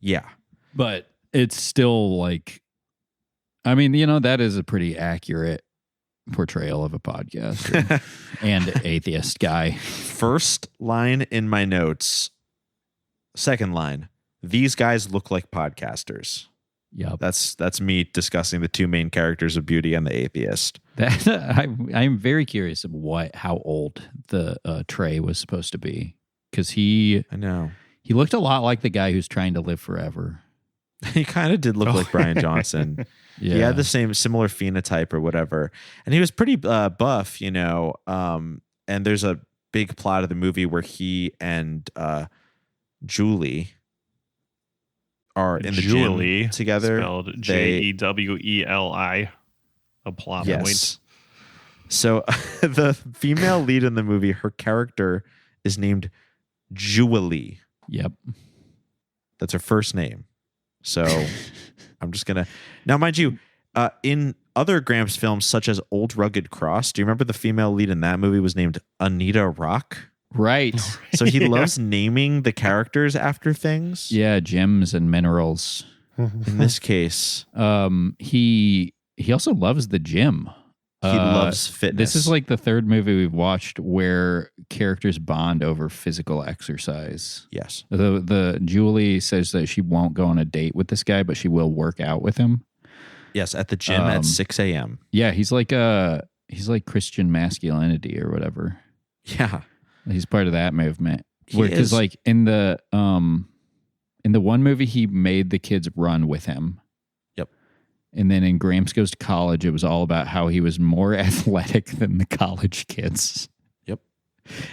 Yeah. But it's still like, I mean, that is a pretty accurate portrayal of a podcaster and atheist guy. First line in my notes. Second line. These guys look like podcasters. Yep. That's me discussing the two main characters of Beauty and the Atheist. I'm very curious of how old the Trey was supposed to be, because he looked a lot like the guy who's trying to live forever. He kind of did look like Brian Johnson. Yeah. He had the similar phenotype or whatever, and he was pretty buff, and there's a big plot of the movie where he and Jeweli are in the gym together. Spelled Jeweli, a plot point. So the female lead in the movie, her character is named Jeweli. Yep. That's her first name. So I'm just going to... Now, mind you, in other Gramps films, such as Old Rugged Cross, do you remember the female lead in that movie was named Anita Rock? Right. So he loves naming the characters after things. Yeah, gems and minerals. In this case, he also loves the gym. He loves fitness. This is like the third movie we've watched where characters bond over physical exercise. Yes. The Jeweli says that she won't go on a date with this guy, but she will work out with him. Yes, at the gym at 6 a.m. Yeah, he's like Christian masculinity or whatever. Yeah. He's part of that movement. Because like in the one movie, he made the kids run with him. Yep. And then in Gramps Goes to College, it was all about how he was more athletic than the college kids. Yep.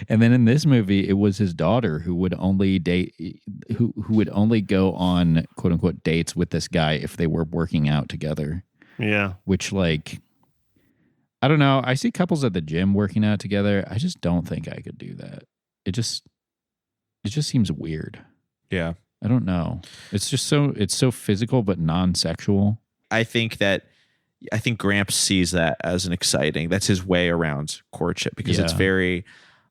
And then in this movie, it was his daughter who would only who would only go on quote unquote dates with this guy if they were working out together. Yeah. Which, like, I don't know. I see couples at the gym working out together. I just don't think I could do that. It just seems weird. Yeah. I don't know. It's so physical but non-sexual. I think Gramps sees that as an exciting. That's his way around courtship, because it's very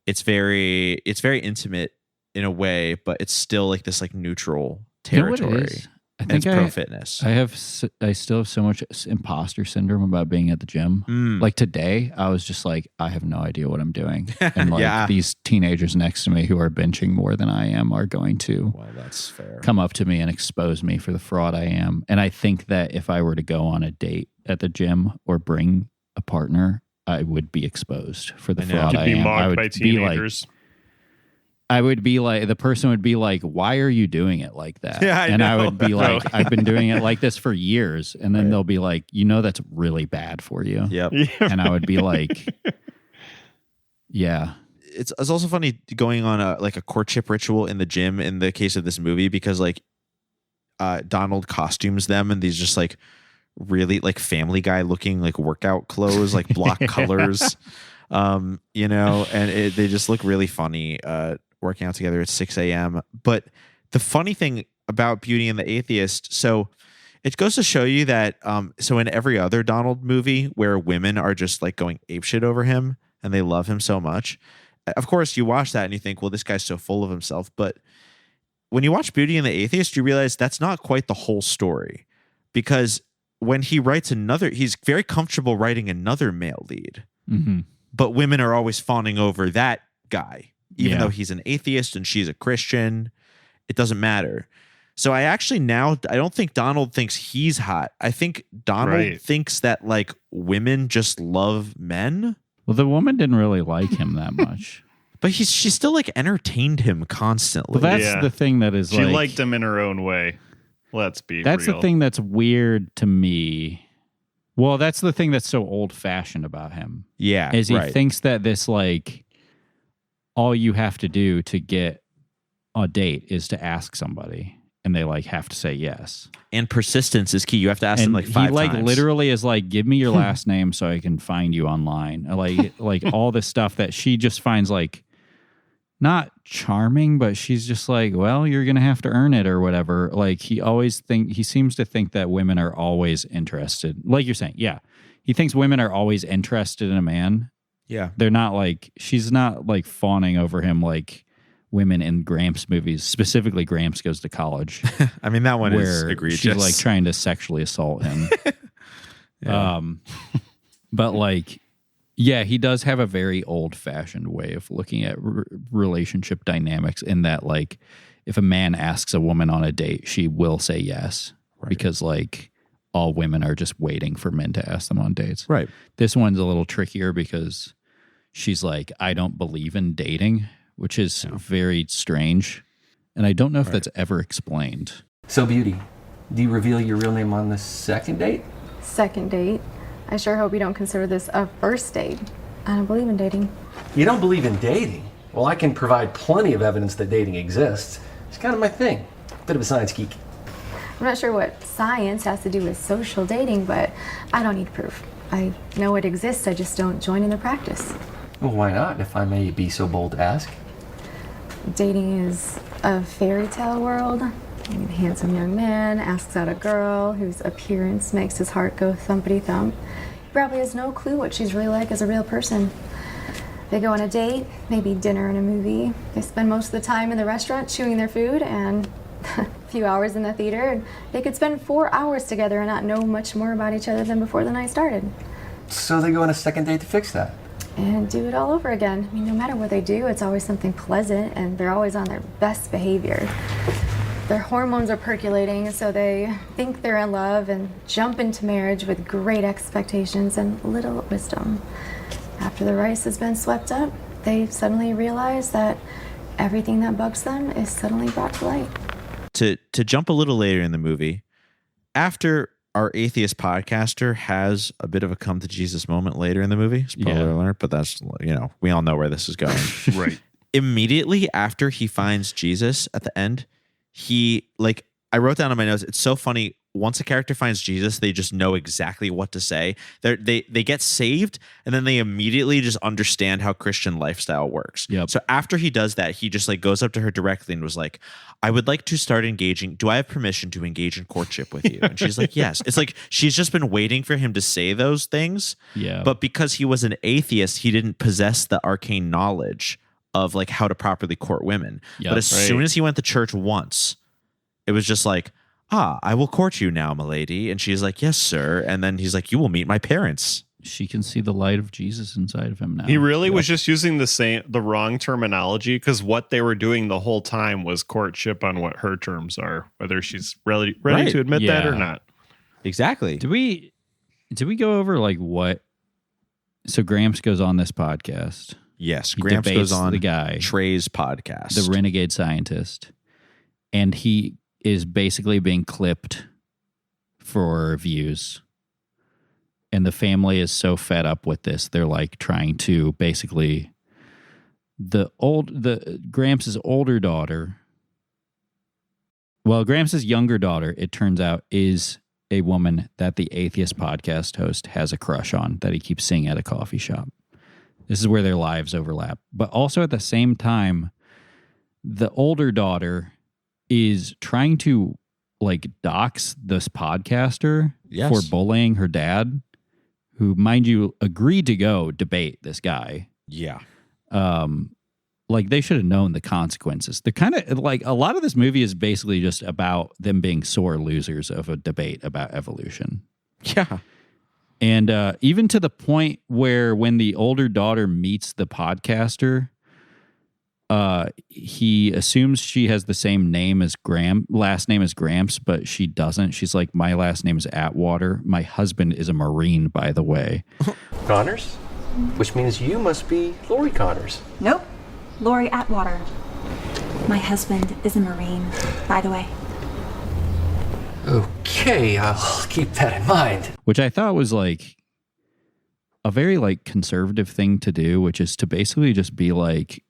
intimate in a way, but it's still like this like neutral territory. You know what it is? I and think it's pro fitness. I still have so much imposter syndrome about being at the gym. Like today, I was just like, I have no idea what I'm doing, and like these teenagers next to me who are benching more than I am are going to that's fair. Come up to me and expose me for the fraud I am. And I think that if I were to go on a date at the gym or bring a partner, I would be exposed for the fraud You'd I be am. mocked I would by teenagers. I would be like, the person would be like, why are you doing it like that? Yeah, I would be like, I've been doing it like this for years. And then they'll be like, that's really bad for you. Yep. And I would be like, yeah. It's also funny going on a courtship ritual in the gym in the case of this movie, because like Donald costumes them in these just like really like Family Guy looking like workout clothes, like block colors, and they just look really funny working out together at 6 a.m. But the funny thing about Beauty and the Atheist, so it goes to show you that so in every other Donald movie where women are just like going apeshit over him and they love him so much, of course you watch that and you think, well, this guy's so full of himself. But when you watch Beauty and the Atheist, you realize that's not quite the whole story, because when he writes he's very comfortable writing another male lead, but women are always fawning over that guy, even though he's an atheist and she's a Christian. It doesn't matter. So I don't think Donald thinks he's hot. I think Donald thinks that like women just love men. Well, the woman didn't really like him that much. But she still like entertained him constantly. But that's the thing that is she liked him in her own way. Let's be That's real. the thing that's weird to me. Well, that's the thing that's so old-fashioned about him. Yeah. Is he thinks that this like all you have to do to get a date is to ask somebody, and they like have to say yes. And persistence is key. You have to ask them like 5 times. He like literally is like, give me your last name so I can find you online. Like all this stuff that she just finds like not charming, but she's just like, well, you're going to have to earn it or whatever. Like he seems to think that women are always interested. Like you're saying, yeah. He thinks women are always interested in a man. Yeah. They're not like, she's not like fawning over him like women in Gramps movies, specifically Gramps Goes to College. I mean, that one is egregious. She's like trying to sexually assault him. But like, yeah, he does have a very old-fashioned way of looking at relationship dynamics, in that like if a man asks a woman on a date, she will say yes, because like all women are just waiting for men to ask them on dates. Right. This one's a little trickier because she's like, I don't believe in dating, which is very strange. And I don't know if that's ever explained. So, Beauty, do you reveal your real name on the second date? Second date? I sure hope you don't consider this a first date. I don't believe in dating. You don't believe in dating? Well, I can provide plenty of evidence that dating exists. It's kind of my thing. Bit of a science geek. I'm not sure what science has to do with social dating, but I don't need proof. I know it exists, I just don't join in the practice. Well, why not, if I may be so bold to ask? Dating is a fairy tale world. A handsome young man asks out a girl whose appearance makes his heart go thumpity thump. He probably has no clue what she's really like as a real person. They go on a date, maybe dinner and a movie. They spend most of the time in the restaurant chewing their food and a few hours in the theater. And they could spend 4 hours together and not know much more about each other than before the night started. So they go on a second date to fix that? And do it all over again. I mean, no matter what they do, it's always something pleasant, and they're always on their best behavior. Their hormones are percolating, so they think they're in love and jump into marriage with great expectations and little wisdom. After the rice has been swept up, they suddenly realize that everything that bugs them is suddenly brought to light. To jump a little later in the movie, after our atheist podcaster has a bit of a come to Jesus moment later in the movie, spoiler alert, but that's, we all know where this is going. Right. Immediately after he finds Jesus at the end, I wrote down in my notes, it's so funny. Once a character finds Jesus, they just know exactly what to say. They get saved, and then they immediately just understand how Christian lifestyle works. Yep. So after he does that, he just goes up to her directly and was like, I would like to start engaging. Do I have permission to engage in courtship with you? And she's like, yes. It's like she's just been waiting for him to say those things. Yeah. But because he was an atheist, he didn't possess the arcane knowledge of how to properly court women. Yep. But as soon as he went to church once, it was just like, I will court you now, milady. And she's like, yes, sir. And then he's like, you will meet my parents. She can see the light of Jesus inside of him now. He really was just using the wrong terminology, because what they were doing the whole time was courtship on what her terms are, whether she's ready to admit that or not. Exactly. Do we Did we go over like what? So Gramps goes on this podcast. Yes, He Gramps debates goes on the guy, Trey's podcast, the renegade scientist, and he is basically being clipped for views. And the family is so fed up with this, they're like trying to basically Gramps' older daughter. Well, Gramps' younger daughter, it turns out, is a woman that the Atheist podcast host has a crush on that he keeps seeing at a coffee shop. This is where their lives overlap. But also at the same time, the older daughter is trying to like dox this podcaster for bullying her dad, who, mind you, agreed to go debate this guy. Yeah. Like they should have known the consequences. They're kind of like a lot of this movie is basically just about them being sore losers of a debate about evolution. Yeah. And even to the point where when the older daughter meets the podcaster, he assumes she has the same name as last name as Gramps, but she doesn't. She's like, my last name is Atwater. My husband is a Marine, by the way. Connors? Which means you must be Lori Connors. Nope. Lori Atwater. My husband is a Marine, by the way. Okay, I'll keep that in mind. Which I thought was like a very like conservative thing to do, which is to basically just be like,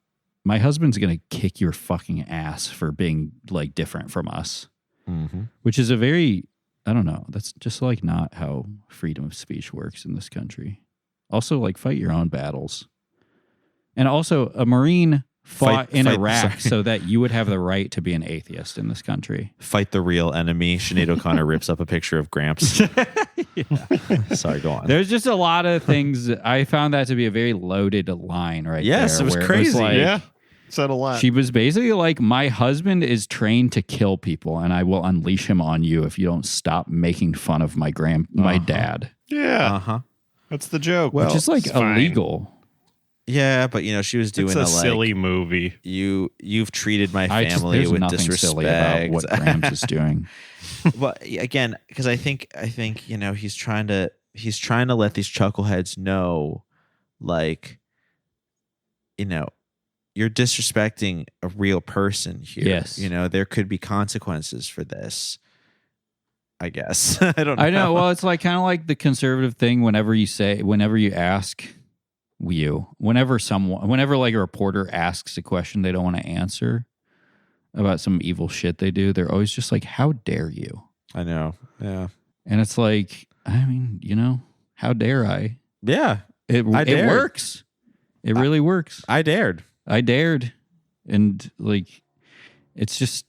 my husband's going to kick your fucking ass for being like different from us. Mm-hmm. Which is a very, I don't know, that's just like not how freedom of speech works in this country. Also, like, fight your own battles. And also, a Marine fought in Iraq so that you would have the right to be an atheist in this country. Fight the real enemy. Sinead O'Connor rips up a picture of Gramps. Sorry, go on. There's just a lot of things. I found that to be a very loaded line right there. Yes, it was crazy. Yeah, said a lot. She was basically like, my husband is trained to kill people, and I will unleash him on you if you don't stop making fun of my dad. Yeah. Uh-huh. That's the joke. Which is like illegal. Yeah, but you know, she was doing a silly movie. You've treated my family with disrespect. Silly about what Gramps is doing. But again, because I think you know he's trying to let these chuckleheads know, like, you know, you're disrespecting a real person here. Yes, you know there could be consequences for this. I guess I don't know. I know. Well, it's like kind of like the conservative thing. Whenever you ask. Whenever like a reporter asks a question they don't want to answer about some evil shit they do, they're always just like, how dare you? I know. Yeah. And it's like, I mean, you know, how dare I? Yeah. It works. It really works. I dared. And like, it's just,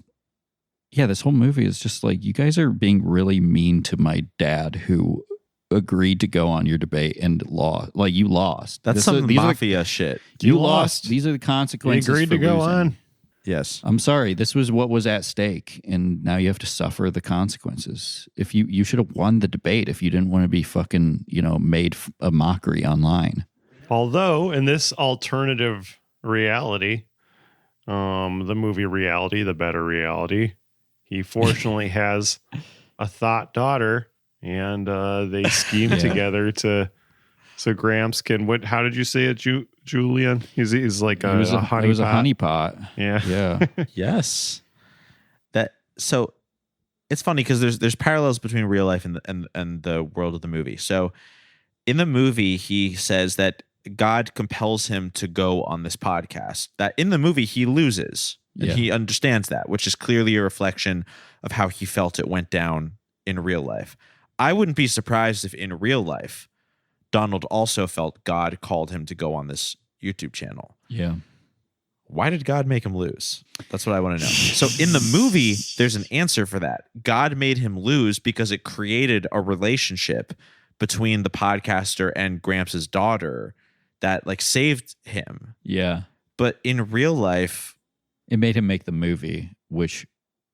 yeah, this whole movie is just like, you guys are being really mean to my dad who agreed to go on your debate and you lost. That's some mafia shit. You lost. These are the consequences. You agreed to go losing. on. Yes. I'm sorry. This was what was at stake, and now you have to suffer the consequences. If you should have won the debate if you didn't want to be fucking, you know, made a mockery online. Although in this alternative reality, the movie reality, the better reality, he fortunately has a thought daughter. And they scheme together so Gramps can. How did you say it, Julian? He's like a honeypot. It was a honeypot. Yeah. Yes. So it's funny because there's parallels between real life and the world of the movie. So in the movie, he says that God compels him to go on this podcast. That in the movie he loses, and he understands that, which is clearly a reflection of how he felt it went down in real life. I wouldn't be surprised if in real life, Donald also felt God called him to go on this YouTube channel. Yeah. Why did God make him lose? That's what I want to know. So in the movie, there's an answer for that. God made him lose because it created a relationship between the podcaster and Gramps' daughter that like saved him. Yeah. But in real life, it made him make the movie, which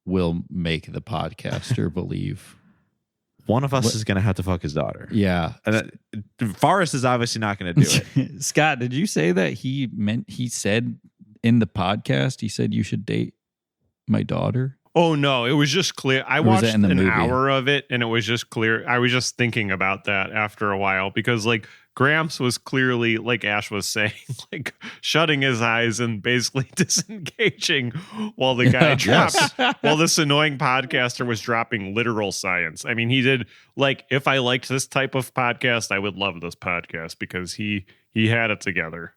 will make the podcaster believe one of us is going to have to fuck his daughter. Yeah. And Forrest is obviously not going to do it. Scott, did you say that he said in the podcast, he said you should date my daughter? Oh no, it was just clear. I watched an hour of it and it was just clear. I was just thinking about that after a while because like Gramps was clearly, like Ash was saying, like shutting his eyes and basically disengaging while the guy while this annoying podcaster was dropping literal science. I mean, he did like, if I liked this type of podcast, I would love this podcast because he had it together.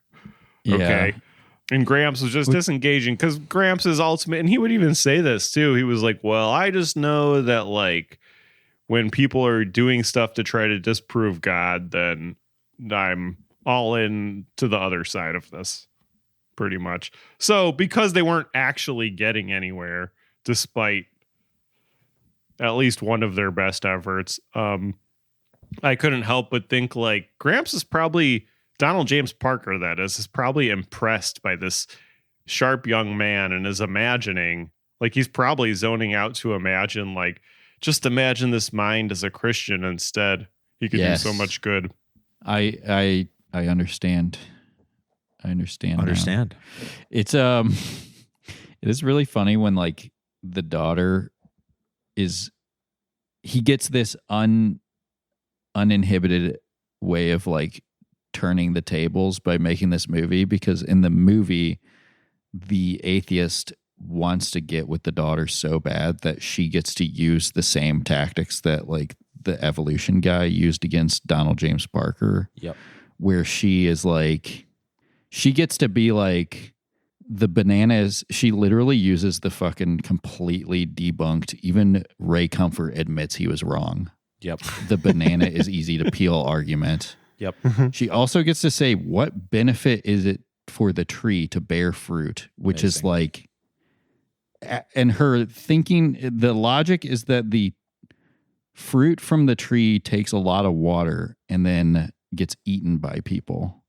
Okay. Yeah. And Gramps was just disengaging because Gramps is ultimate. And he would even say this too. He was like, well, I just know that like when people are doing stuff to try to disprove God, then I'm all in to the other side of this pretty much. So because they weren't actually getting anywhere, despite at least one of their best efforts, I couldn't help but think like Gramps is probably Donald James Parker, that is probably impressed by this sharp young man and is imagining, like he's probably zoning out to imagine, like, just imagine this mind as a Christian instead. He could do so much good. I understand. I understand. Understand. It's it is really funny when like the daughter he gets this uninhibited way of like turning the tables by making this movie, because in the movie the atheist wants to get with the daughter so bad that she gets to use the same tactics that like the evolution guy used against Donald James Parker. Yep. Where she is like, she gets to be like the bananas. She literally uses the fucking completely debunked, even Ray Comfort admits he was wrong. Yep. The banana is easy to peel argument. Yep. She also gets to say, what benefit is it for the tree to bear fruit? Which is like, and her thinking, the logic is that the fruit from the tree takes a lot of water and then gets eaten by people.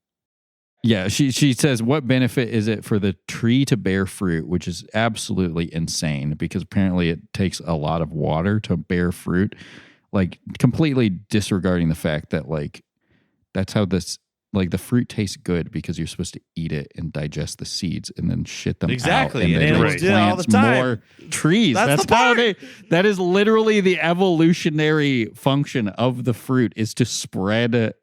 Yeah, she says, what benefit is it for the tree to bear fruit? Which is absolutely insane because apparently it takes a lot of water to bear fruit. Like completely disregarding the fact that like, that's how this, like the fruit tastes good because you're supposed to eat it and digest the seeds and then shit them exactly. out. And then animals do it all the time. More trees. That's how that is literally the evolutionary function of the fruit, is to spread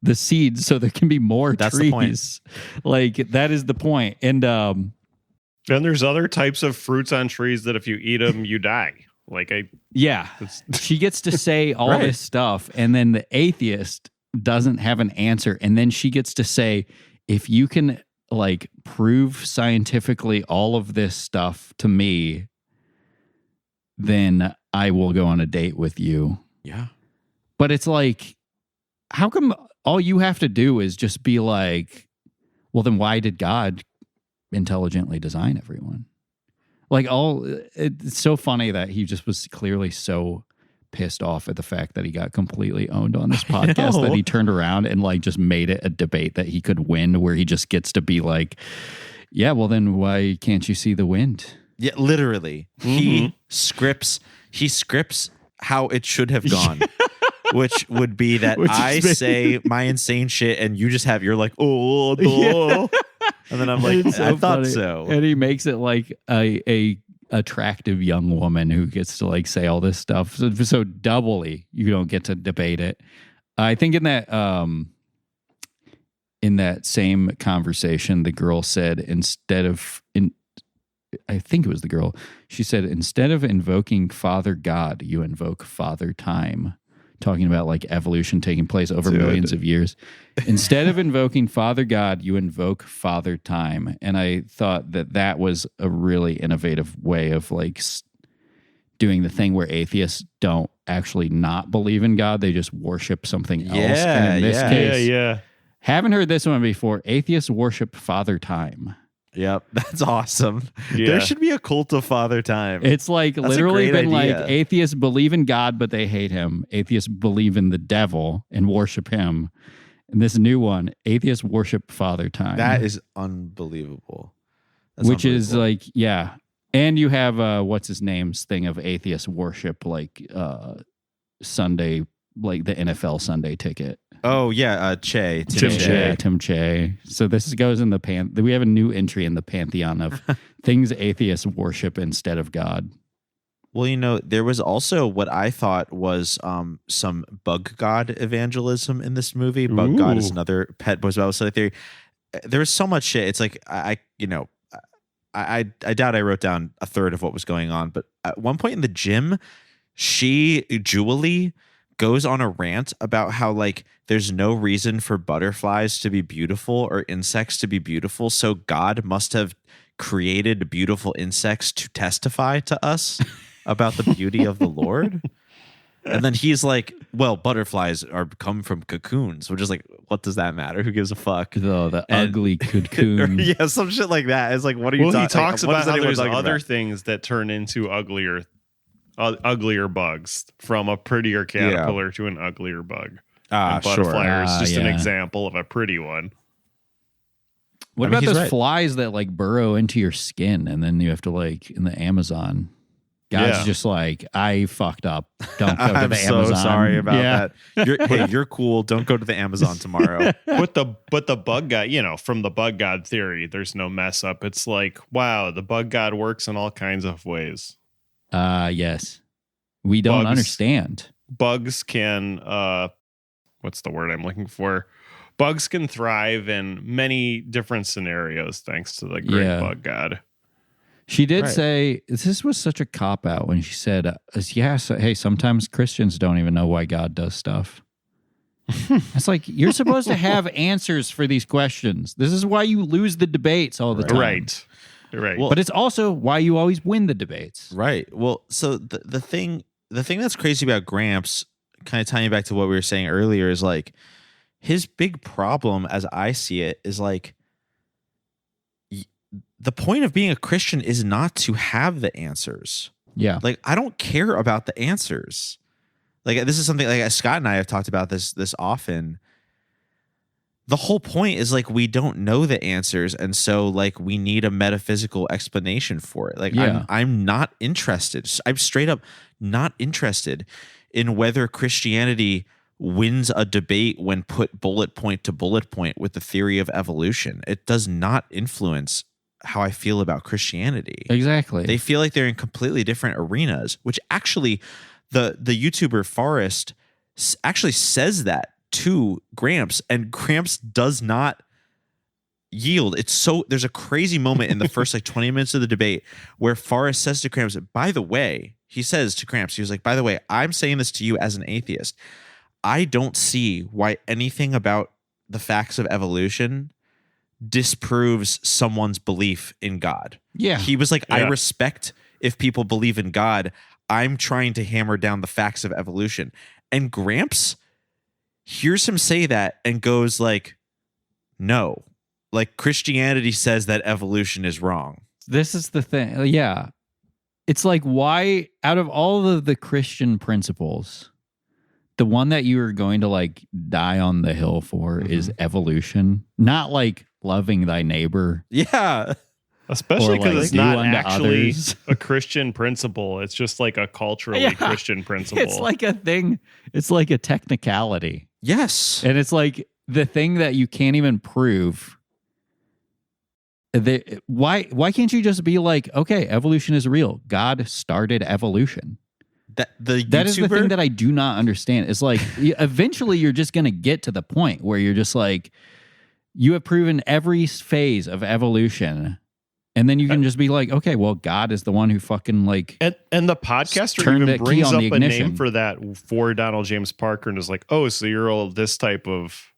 the seeds so there can be more trees. The point. Like that is the point. And then there's other types of fruits on trees that if you eat them, you die. Like she gets to say all this stuff, and then the atheist doesn't have an answer, and then she gets to say, if you can like prove scientifically all of this stuff to me, then I will go on a date with you. Yeah. But it's like, how come all you have to do is just be like, well, then why did God intelligently design everyone? Like it's so funny that he just was clearly so pissed off at the fact that he got completely owned on this podcast that he turned around and like just made it a debate that he could win, where he just gets to be like, yeah, well then why can't you see the wind? Yeah, literally. He scripts how it should have gone. Which would be that I say my insane shit and you just have, you're like, oh, no. And then I'm like, so I thought so. And he makes it like a attractive young woman who gets to like say all this stuff. So doubly, you don't get to debate it. I think in that same conversation, the girl said, I think it was the girl, she said, instead of invoking Father God, you invoke Father Time. Talking about like evolution taking place over millions of years. Instead of invoking Father God, you invoke Father Time. And I thought that was a really innovative way of like doing the thing where atheists don't actually not believe in God. They just worship something else. And in this case, haven't heard this one before. Atheists worship Father Time. Yep, that's awesome. Yeah. There should be a cult of Father Time. It's like that's literally been idea. Like atheists believe in God, but they hate him. Atheists believe in the devil and worship him. And this new one, atheists worship Father Time. That is unbelievable. Which is like, yeah. And you have what's his name's thing of atheists worship like Sunday, like the NFL Sunday ticket. Oh yeah, Tim Che. So this goes in the we have a new entry in the pantheon of things atheists worship instead of God. Well, there was also what I thought was some bug god evangelism in this movie. Bug god is another pet Boys Bible Study theory. There was so much shit. It's like I doubt I wrote down a third of what was going on. But at one point in the gym, Jeweli, goes on a rant about how like there's no reason for butterflies to be beautiful or insects to be beautiful, so God must have created beautiful insects to testify to us about the beauty of the Lord. And then he's like, well, butterflies come from cocoons, which is like, what does that matter? Who gives a fuck? The ugly cocoon. Yeah, some shit like that. It's like, what are you talking about? He talks about how there's other things that turn into uglier bugs, from a prettier caterpillar to an uglier bug. Butterfly is just an example of a pretty one. What about those flies that like burrow into your skin and then you have to like in the Amazon? God's just like, I fucked up. Don't go to the Amazon. I'm so sorry about that. You're cool. Don't go to the Amazon tomorrow. But the bug god, from the bug god theory, there's no mess up. It's like, wow, the bug god works in all kinds of ways. Yes. We don't understand. Bugs can, what's the word I'm looking for? Bugs can thrive in many different scenarios thanks to the great bug god. She did say, this was such a cop-out when she said, hey, sometimes Christians don't even know why God does stuff. It's like, you're supposed to have answers for these questions. This is why you lose the debates all the time. Right. Well, but it's also why you always win the debates. Right. Well, so the thing that's crazy about Gramps, kind of tying back to what we were saying earlier, is like his big problem, as I see it, is like the point of being a Christian is not to have the answers. Yeah. Like, I don't care about the answers. Like, this is something like Scott and I have talked about this often. The whole point is like we don't know the answers, and so like we need a metaphysical explanation for it. Like I'm not interested. I'm straight up not interested in whether Christianity wins a debate when put bullet point to bullet point with the theory of evolution. It does not influence how I feel about Christianity. Exactly. They feel like they're in completely different arenas, which actually the YouTuber Forrest actually says that to Gramps, and Gramps does not yield. There's a crazy moment in the first like 20 minutes of the debate where Forrest says to Gramps, by the way, he says to Gramps, he was like, by the way, I'm saying this to you as an atheist. I don't see why anything about the facts of evolution disproves someone's belief in God. Yeah. He was like, I respect if people believe in God. I'm trying to hammer down the facts of evolution. And Gramps hears him say that and goes like, no, like Christianity says that evolution is wrong. This is the thing. Yeah. It's like, why, out of all of the Christian principles, the one that you are going to like die on the hill for is evolution, not like loving thy neighbor. Yeah. Especially because it's not actually a Christian principle. It's just like a culturally Christian principle. It's like a thing. It's like a technicality. Yes. And it's like the thing that you can't even prove. Why can't you just be like, okay, evolution is real. God started evolution. That is the thing that I do not understand. It's like eventually you're just going to get to the point where you're just like, you have proven every phase of evolution. And then you can just be like, okay, well, God is the one who fucking like. And the podcaster even brings up a name for that for Donald James Parker and is like, oh, so you're all this type of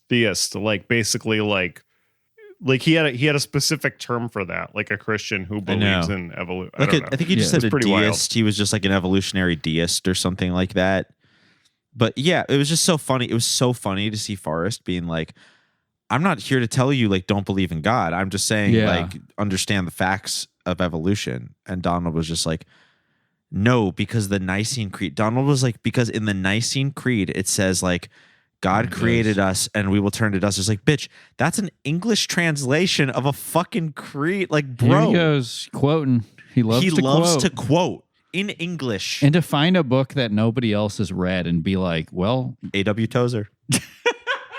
theist. Like basically like he had a specific term for that, like a Christian who believes in evolution. I think he just said a deist. Wild. He was just like an evolutionary deist or something like that. But yeah, it was just so funny. It was so funny to see Forrest being like, I'm not here to tell you like don't believe in God. I'm just saying like understand the facts of evolution. And Donald was just like, no, because the Nicene Creed. Donald was like, because in the Nicene Creed it says like God created us and we will turn to dust. It's like, bitch, that's an English translation of a fucking creed. Like, bro, here he goes quoting. He loves to quote in English and to find a book that nobody else has read and be like, well, A.W. Tozer.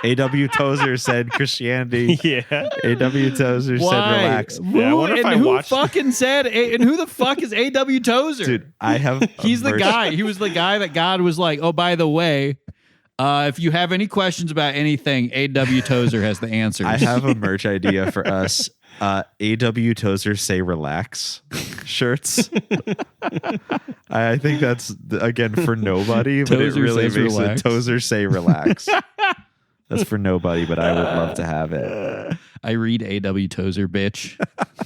A.W. Tozer said Christianity. Yeah. A.W. Tozer said relax. Yeah, I wonder if I watched. Fucking said? And who the fuck is A.W. Tozer? Dude, I have. He's the guy. He was the guy that God was like, oh, by the way, if you have any questions about anything, A.W. Tozer has the answers. I have a merch idea for us. A.W. Tozer say relax shirts. I think that's again for nobody, but Tozer it really says makes relax. it Tozer say relax. That's for nobody, but I would love to have it. I read A.W. Tozer, bitch.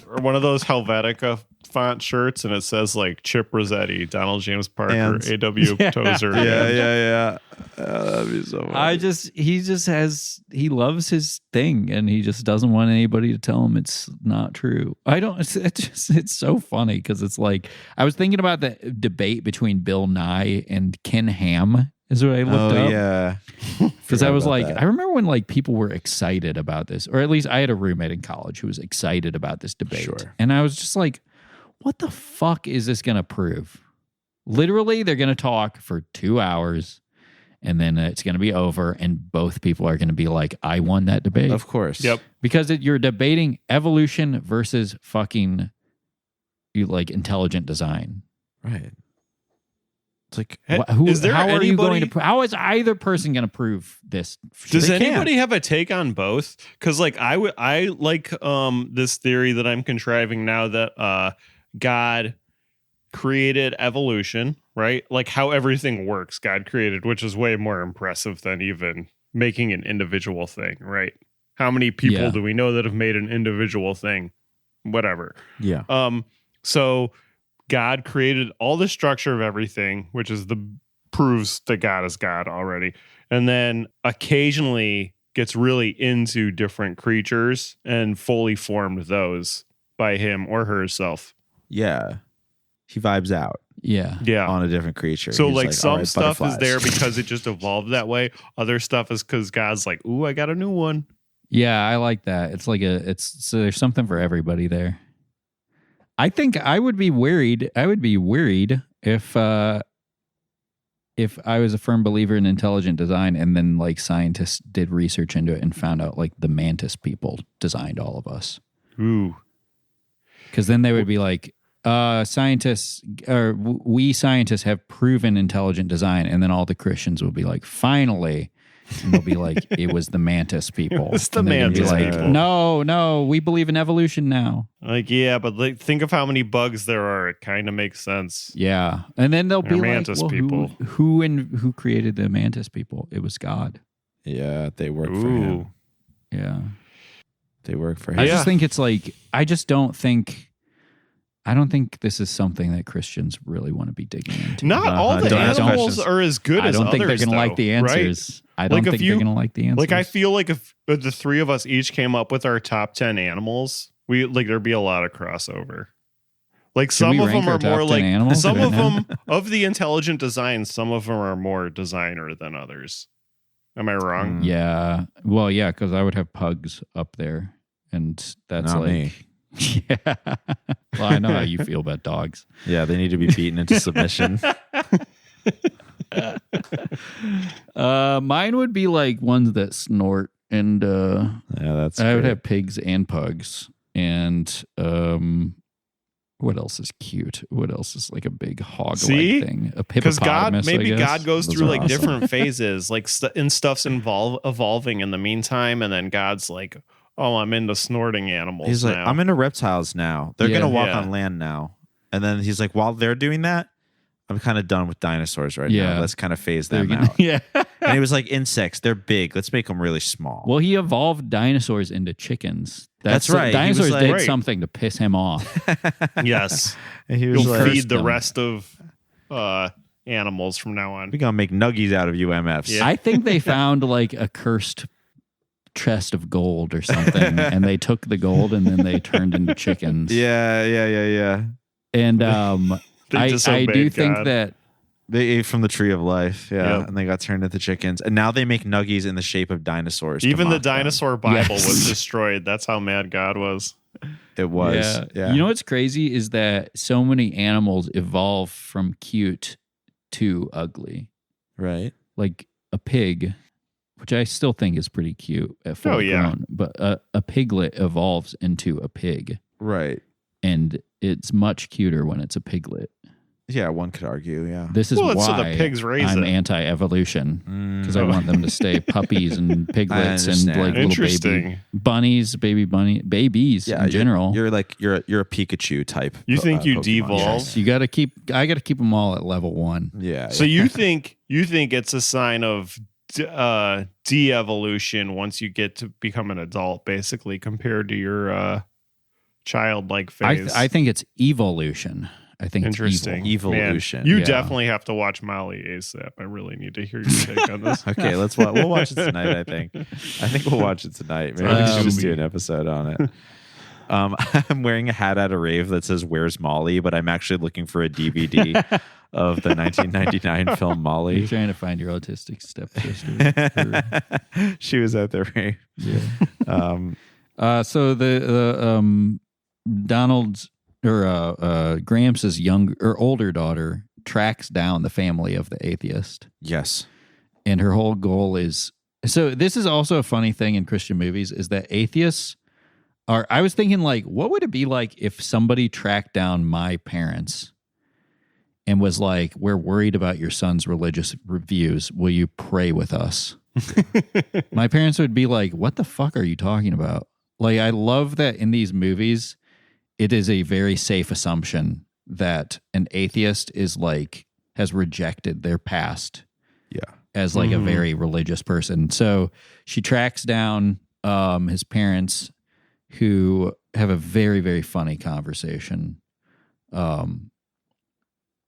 Or one of those Helvetica font shirts, and it says like Chip Rossetti, Donald James Parker, And- A.W. Tozer. Yeah. That'd be so funny. He loves his thing, and he just doesn't want anybody to tell him it's not true. It's so funny because it's like, I was thinking about the debate between Bill Nye and Ken Ham is what I looked up. Yeah. Because I was about like, that. I remember when like people were excited about this, or at least I had a roommate in college who was excited about this debate. Sure. And I was just like, what the fuck is this going to prove? Literally, they're going to talk for 2 hours and then it's going to be over. And both people are going to be like, I won that debate. Of course. Yep. Because you're debating evolution versus fucking intelligent design. Right. It's like, Is there how are you going anybody- to? How is either person going to prove this? Does They can't. anybody have a take on both? Because like I like this theory that I'm contriving now that God created evolution, right? Like how everything works, God created, which is way more impressive than even making an individual thing, right? How many people do we know that have made an individual thing? Whatever. Yeah. So God created all the structure of everything, which is proves that God is God already. And then occasionally gets really into different creatures and fully formed those by him or herself. Yeah. He vibes out Yeah. Yeah. on a different creature. So He's like all some right, stuff is butterflies. there because it just evolved that way. Other stuff is because God's like, ooh, I got a new one. Yeah, I like that. It's like so there's something for everybody there. I think I would be worried. I would be worried if I was a firm believer in intelligent design and then like scientists did research into it and found out like the mantis people designed all of us. Ooh. Because then they would be like, scientists or we scientists have proven intelligent design, and then all the Christians will be like, finally. And they'll be like, it was the mantis people. It's the And they're gonna be mantis like, people. No, we believe in evolution now. Like, yeah, but like, think of how many bugs there are. It kind of makes sense. Yeah, and then they'll They're be mantis like, well, people. who created the mantis people? It was God. Yeah, they work for him. Ooh. Yeah, They work for him. I just think it's like I don't think this is something that Christians really want to be digging into. Not all the Don't ask animals questions. are as good I as don't think they're others, going to like though, the right? answers. I don't Like, if think you- they're going to like the answers. Like, I feel like if the three of us each came up with our top 10 animals, there'd be a lot of crossover. Like, Should some we of them rank our are top more 10 like, animals some right of now? them, of the intelligent design, some of them are more designer than others. Am I wrong? Yeah. Well, yeah, because I would have pugs up there, and that's Not like, me. yeah. Well, I know how you feel about dogs. Yeah, they need to be beaten into submission. Mine would be like ones that snort, and Yeah, that's I would great. have pigs and pugs, and what else is cute? What else is like a big hog-like See? thing? A Because hippopotamus. maybe I guess. God goes Those through are like awesome. different phases, like and stuff's evolving in the meantime, and then God's like, "Oh, I'm into snorting animals." He's like, now. I'm into reptiles now. They're Yeah. gonna walk Yeah. on land now. And then he's like, while they're doing that, I'm kind of done with dinosaurs right Yeah. now. Let's kind of phase They're them gonna- out. yeah. And he was like, insects, they're big. Let's make them really small. Well, he evolved dinosaurs into chickens. That's right. He was Dinosaurs like- did Right. something to piss him off. Yes, And he was you'll like, feed the them. rest of animals from now on. we're gonna make nuggies out of you MFs. Yeah. I think they found like a cursed chest of gold or something, and they took the gold and then they turned into chickens. Yeah. And They I disobeyed do think God. that They ate from the tree of life. Yeah. Yep. And they got turned into chickens. And now they make nuggies in the shape of dinosaurs. to Even the mock them. dinosaur Bible Yes. was destroyed. That's how mad God was. It was. Yeah. You know what's crazy is that so many animals evolve from cute to ugly. right. Like a pig. which I still think is pretty cute at full grown. But a piglet evolves into a pig. Right. And it's much cuter when it's a piglet. Yeah, one could argue, yeah. This is why so the pigs raise I'm it. anti-evolution, because I want them to stay puppies and piglets and like little baby bunnies, babies in general. You're a Pikachu type. You think you Pokemon. devolve? Yes, I got to keep them all at level 1. Yeah. So you think it's a sign of de-evolution once you get to become an adult, basically, compared to your childlike phase? I think it's evolution. I think interesting. It's evolution. Man, you definitely have to watch Molly ASAP. I really need to hear your take on this. Okay, we'll watch it tonight. I think we'll watch it tonight. Maybe we should just do an episode on it. I'm wearing a hat at a rave that says "Where's Molly?" but I'm actually looking for a DVD of the 1999 film Molly. You're trying to find your autistic stepsister. She was at the rave. Yeah. So the Donald's or Gramps' older daughter tracks down the family of the atheist. Yes. And her whole goal is, so this is also a funny thing in Christian movies, is that atheists are, I was thinking like, what would it be like if somebody tracked down my parents and was like, we're worried about your son's religious views. Will you pray with us? My parents would be like, what the fuck are you talking about? Like, I love that in these movies, it is a very safe assumption that an atheist is like, has rejected their past as like a very religious person. So she tracks down his parents, who have a very, very funny conversation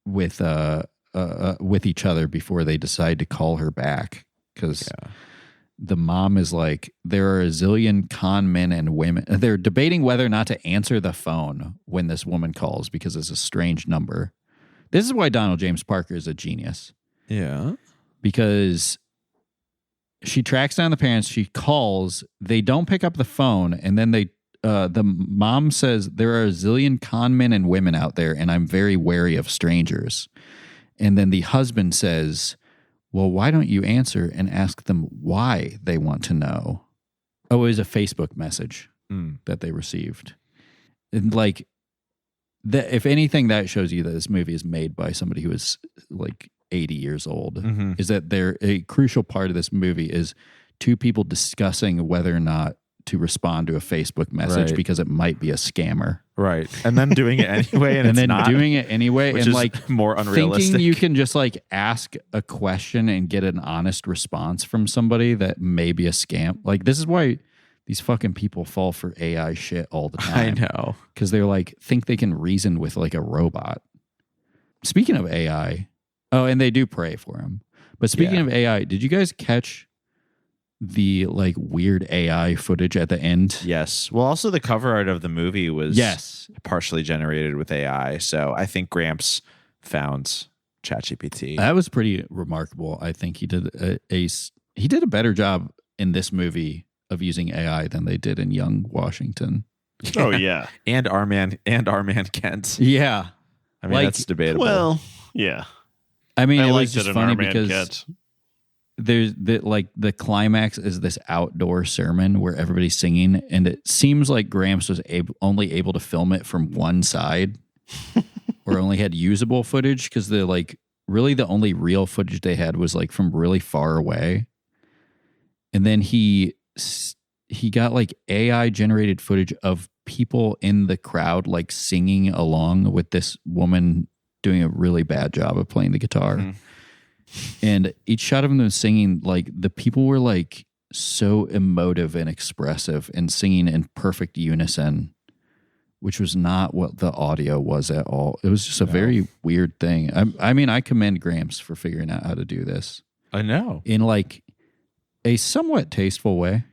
with each other before they decide to call her back. Because the mom is like, there are a zillion con men and women. They're debating whether or not to answer the phone when this woman calls because it's a strange number. This is why Donald James Parker is a genius. Yeah. Because she tracks down the parents, she calls, they don't pick up the phone, and then the mom says, there are a zillion con men and women out there, and I'm very wary of strangers. And then the husband says, well, why don't you answer and ask them why they want to know? Oh, it was a Facebook message that they received. And like, if anything, that shows you that this movie is made by somebody who is like 80 years old. Is that a crucial part of this movie is two people discussing whether or not to respond to a Facebook message because it might be a scammer. Right. And then doing it anyway. And then doing it anyway. Which and is like more unrealistic. Thinking you can just like ask a question and get an honest response from somebody that may be a scam. Like, this is why these fucking people fall for AI shit all the time. I know. Because they're like, think they can reason with like a robot. Speaking of AI, and they do pray for him. But speaking of AI, did you guys catch the like weird AI footage at the end? Yes. Well, also the cover art of the movie was partially generated with AI. So I think Gramps found ChatGPT. That was pretty remarkable. I think he did a better job in this movie of using AI than they did in Young Washington. Oh yeah. and our man Kent. Yeah. I mean, that's debatable. Well, yeah. I mean, it was just funny because there's the climax is this outdoor sermon where everybody's singing, and it seems like Gramps was only able to film it from one side or only had usable footage, because really the only real footage they had was like from really far away. And then he got like AI generated footage of people in the crowd like singing along with this woman doing a really bad job of playing the guitar. And each shot of them singing, like the people were like so emotive and expressive and singing in perfect unison, which was not what the audio was at all. It was just a very weird thing. I mean, I commend Gramps for figuring out how to do this. I know. In like a somewhat tasteful way.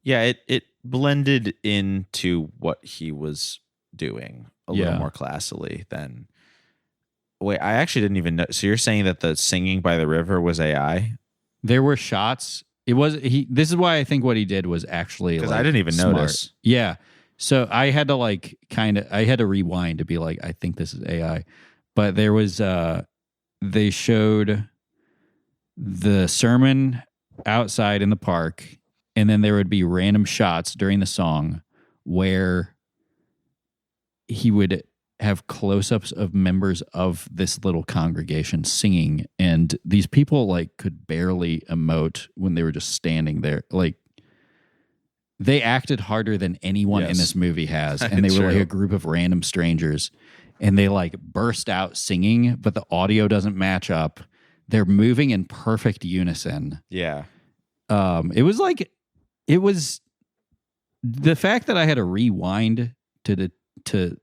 Yeah, it blended into what he was doing a little more classily than... Wait, I actually didn't even know. So you're saying that the singing by the river was AI? There were shots. This is why I think what he did was actually because like, I didn't even notice. Yeah. So I had to I had to rewind to be like, I think this is AI. But there was they showed the sermon outside in the park, and then there would be random shots during the song where he would have close-ups of members of this little congregation singing, and these people like could barely emote when they were just standing there. Like, they acted harder than anyone in this movie has, and they were like a group of random strangers, and they like burst out singing, but the audio doesn't match up. They're moving in perfect unison. Yeah. It was the fact that I had to rewind to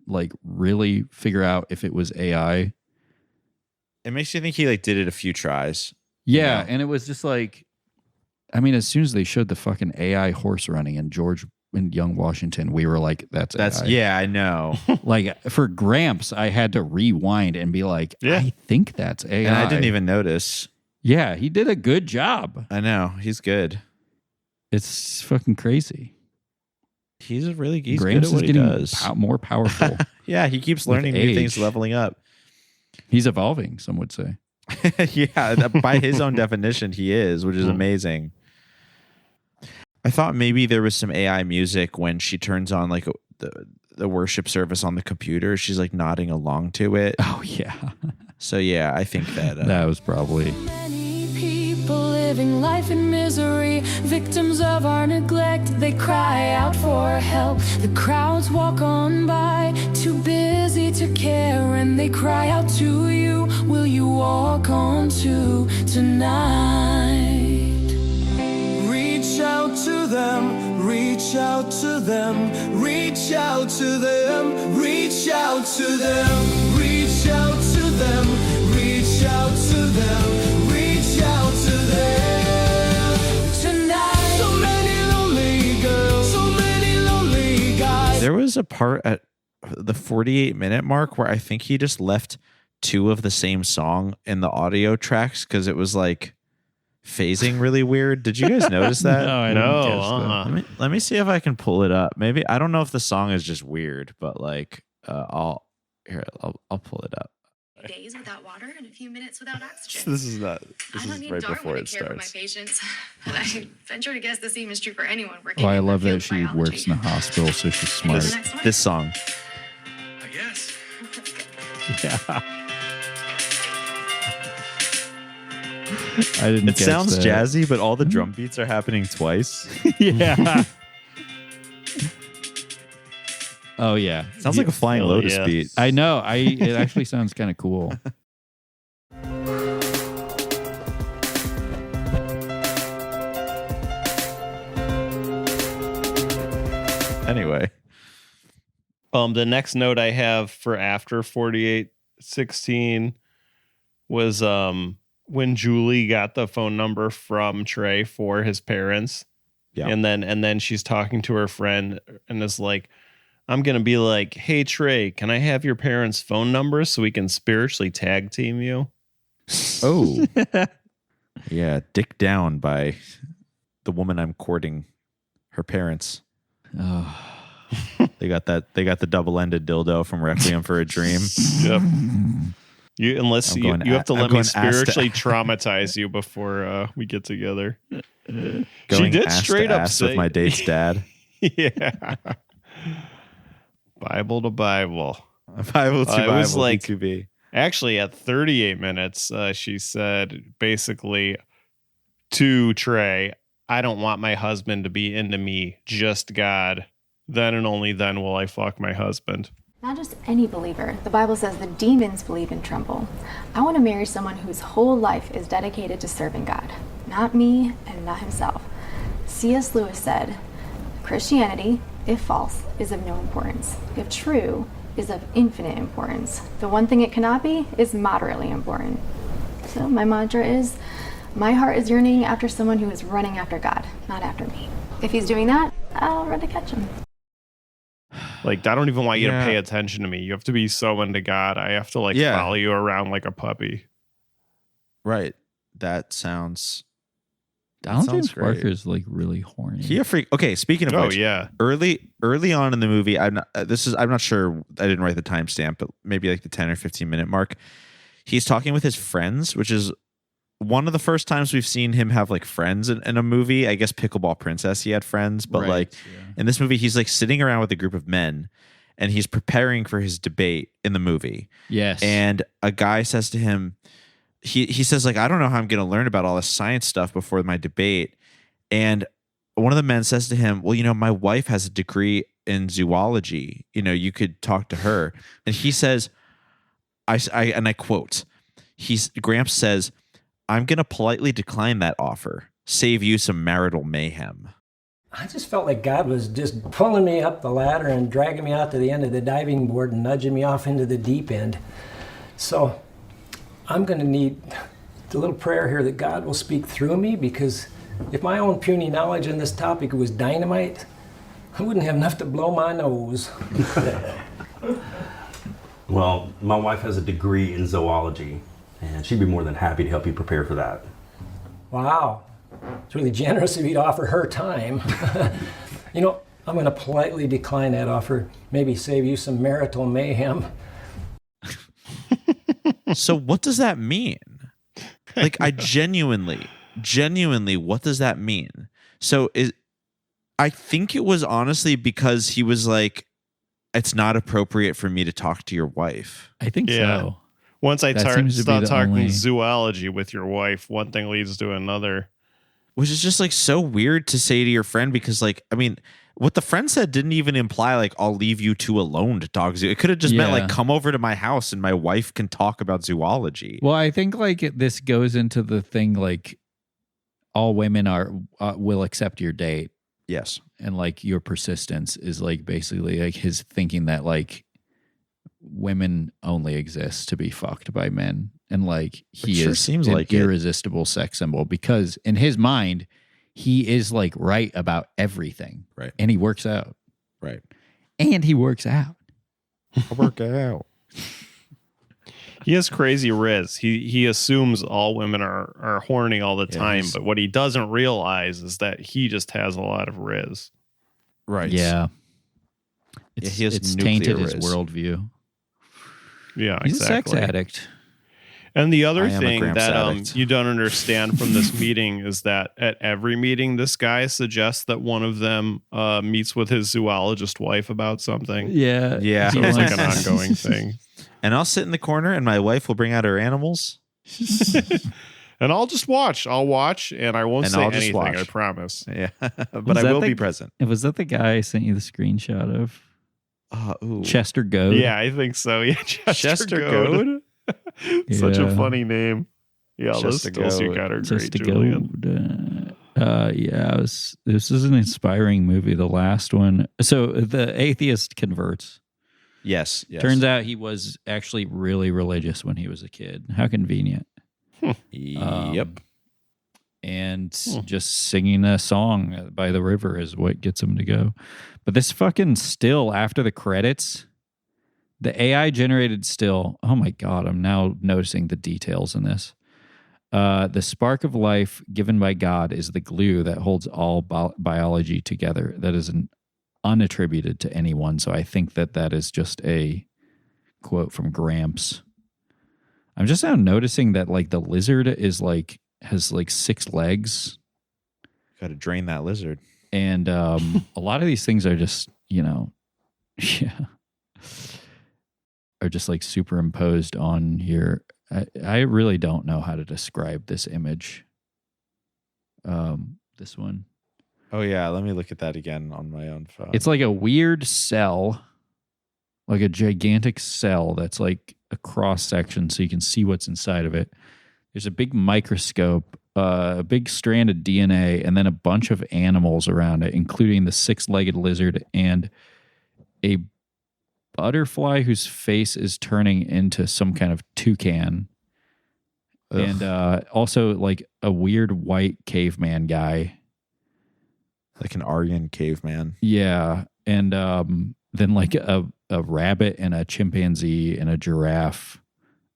like really figure out if it was AI. It makes you think he like did it a few tries. Yeah, you know? and it was just like, I mean, as soon as they showed the fucking AI horse running and George and Young Washington, we were like, that's AI. Yeah, I know. Like for Gramps, I had to rewind and be like, I think that's AI. And I didn't even notice. Yeah, he did a good job. I know. He's good. It's fucking crazy. He's Gramps good at what is he getting does. More powerful. Yeah, he keeps learning new things, leveling up. He's evolving, some would say. Yeah, by his own definition, he is, which is amazing. I thought maybe there was some AI music when she turns on like the worship service on the computer. She's like nodding along to it. Oh, yeah. So, yeah, I think that... that was probably... Many people living life in misery, victims of our neglect. They cry out for help. The crowds walk on by, too busy to care, and they cry out to you. Will you walk on too tonight? Reach out to them, reach out to them, reach out to them, reach out to them, reach out to them, reach out to them, reach out to them tonight. So many lonely girls, so many lonely guys. There was a part at the 48-minute mark where I think he just left two of the same song in the audio tracks because it was like phasing really weird. Did you guys notice that? No, I didn't catch that. Let me see if I can pull it up. Maybe I don't know if the song is just weird, but like I'll pull it up. Days without water and a few minutes without oxygen. This is right Darwin before it to care for my starts. patients, but I venture to guess the same is true for anyone working. Oh, I in the love field that of she biology. works in the hospital, so she's smart. This song. I guess. Yeah. I didn't. It catch sounds that. jazzy, but all the drum beats are happening twice. Yeah. Oh yeah. Sounds like a Flying Lotus beat. I know. It actually sounds kind of cool. Anyway. The next note I have for after 4816 was when Jeweli got the phone number from Trey for his parents. Yeah. And then she's talking to her friend and is like, I'm going to be like, hey, Trey, can I have your parents' phone numbers so we can spiritually tag team you? Oh. Yeah, dick down by the woman I'm courting, her parents. Oh. They got the double-ended dildo from Requiem for a Dream. Yep. You have to let me spiritually traumatize you before we get together. She did straight up say with my date's dad. Yeah. Bible to Bible. Bible to Bible. It was like B2B. actually at 38 minutes, she said basically to Trey, I don't want my husband to be into me, just God. Then and only then will I fuck my husband. Not just any believer. The Bible says the demons believe and tremble. I want to marry someone whose whole life is dedicated to serving God. Not me and not himself. C.S. Lewis said, Christianity, if false, is of no importance. If true, is of infinite importance. The one thing it cannot be is moderately important. So my mantra is, my heart is yearning after someone who is running after God, not after me. If he's doing that, I'll run to catch him. Like, I don't even want you to pay attention to me. You have to be so into God. I have to follow you around like a puppy. Right. That sounds... Donald James Barker is like really horny. He a freak. Okay, speaking of which, early on in the movie, I'm not sure. I didn't write the timestamp, but maybe like the 10 or 15 minute mark. He's talking with his friends, which is one of the first times we've seen him have like friends in a movie. I guess Pickleball Princess, he had friends, but in this movie, he's like sitting around with a group of men and he's preparing for his debate in the movie. Yes. And a guy says to him, he says like, I don't know how I'm going to learn about all this science stuff before my debate. And one of the men says to him, well, my wife has a degree in zoology. You could talk to her. And he says, I quote, Gramps says, I'm going to politely decline that offer. Save you some marital mayhem. I just felt like God was just pulling me up the ladder and dragging me out to the end of the diving board and nudging me off into the deep end. So I'm going to need the little prayer here that God will speak through me, because if my own puny knowledge on this topic was dynamite, I wouldn't have enough to blow my nose. Well, my wife has a degree in zoology, and she'd be more than happy to help you prepare for that. Wow. It's really generous of you to offer her time. I'm going to politely decline that offer, maybe save you some marital mayhem. So what does that mean? Like, I genuinely, what does that mean? So I think it was honestly because he was like, it's not appropriate for me to talk to your wife. I think so. Once I start talking zoology with your wife, one thing leads to another. Which is just like so weird to say to your friend, because like, I mean, what the friend said didn't even imply like, I'll leave you two alone to talk zoo. It could have just meant like, come over to my house and my wife can talk about zoology. Well, I think like this goes into the thing like all women will accept your date. Yes. And like your persistence is like basically like his thinking that like women only exist to be fucked by men. And like he is an irresistible sex symbol, because in his mind, he is like right about everything. Right. And he works out. Right. And he works out. I work out. He has crazy riz. He assumes all women are horny all the time, but what he doesn't realize is that he just has a lot of riz. Right. Yeah. It's tainted his worldview. Yeah, he's exactly. a sex addict. And the other thing that you don't understand from this meeting is that at every meeting, this guy suggests that one of them meets with his zoologist wife about something. Yeah. Yeah. So it's like an ongoing thing. And I'll sit in the corner and my wife will bring out her animals. And I'll just watch. I'll watch and I won't say anything, I promise. Yeah. But I will be present. Was that the guy I sent you the screenshot of? Chester Goad? Yeah, I think so. Yeah, Chester Goad. Such a funny name. Yeah, those stills you got are great, Julian. This is an inspiring movie, the last one. So the atheist converts. Yes. Turns out he was actually really religious when he was a kid. How convenient. Yep. And just singing a song by the river is what gets him to go. But this fucking still after the credits, the AI generated still, oh my God, I'm now noticing the details in this. The spark of life given by God is the glue that holds all biology together. That is unattributed to anyone. So I think that is just a quote from Gramps. I'm just now noticing that like the lizard is like, has like 6 legs. Got to drain that lizard. And a lot of these things are just, are just like superimposed on here. I really don't know how to describe this image. This one. Oh yeah, let me look at that again on my own phone. It's like a weird cell, like a gigantic cell that's like a cross section so you can see what's inside of it. There's a big microscope, a big strand of DNA, and then a bunch of animals around it, including the 6-legged lizard and a butterfly whose face is turning into some kind of toucan. Ugh. And also like a weird white caveman guy. Like an Aryan caveman. Yeah. And then like a rabbit and a chimpanzee and a giraffe.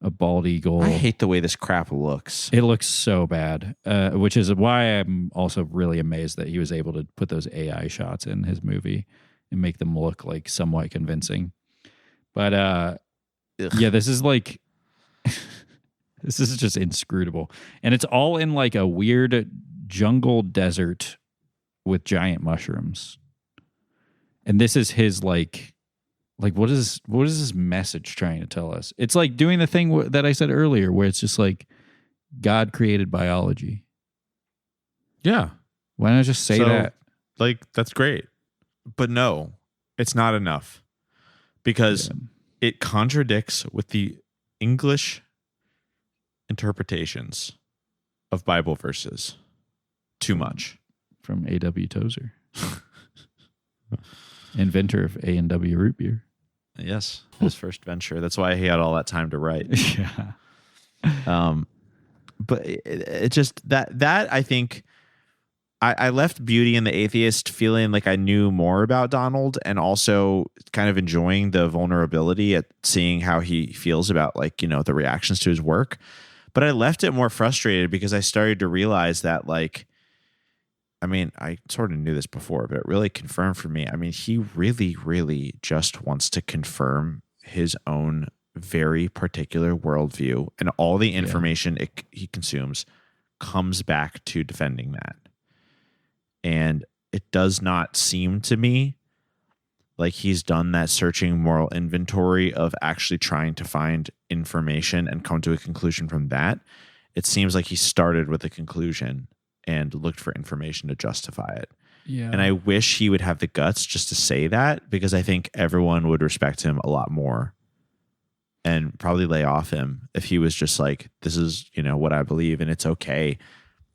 A bald eagle. I hate the way this crap looks. It looks so bad, which is why I'm also really amazed that he was able to put those AI shots in his movie and make them look like somewhat convincing. But yeah, this is like This is just inscrutable. And it's all in like a weird jungle desert with giant mushrooms. And this is his like what is this message trying to tell us? It's like doing the thing that I said earlier where it's just like God created biology. Yeah. Why not just say that? Like, that's great. But no, it's not enough. Because it contradicts with the English interpretations of Bible verses too much. From A.W. Tozer. Inventor of A&W root beer. Yes, his first venture. That's why he had all that time to write. Yeah. But it just that I think I left Beauty and the Atheist feeling like I knew more about Donald, and also kind of enjoying the vulnerability at seeing how he feels about, like, you know, the reactions to his work. But I left it more frustrated because I started to realize that, like, I mean, I sort of knew this before, but it really confirmed for me. I mean, he really, really just wants to confirm his own very particular worldview, and all the information he consumes comes back to defending that. And it does not seem to me like he's done that searching moral inventory of actually trying to find information and come to a conclusion from that. It seems like he started with a conclusion and looked for information to justify it. Yeah. And I wish he would have the guts just to say that, because I think everyone would respect him a lot more and probably lay off him if he was just like, this is, you know, what I believe, and it's okay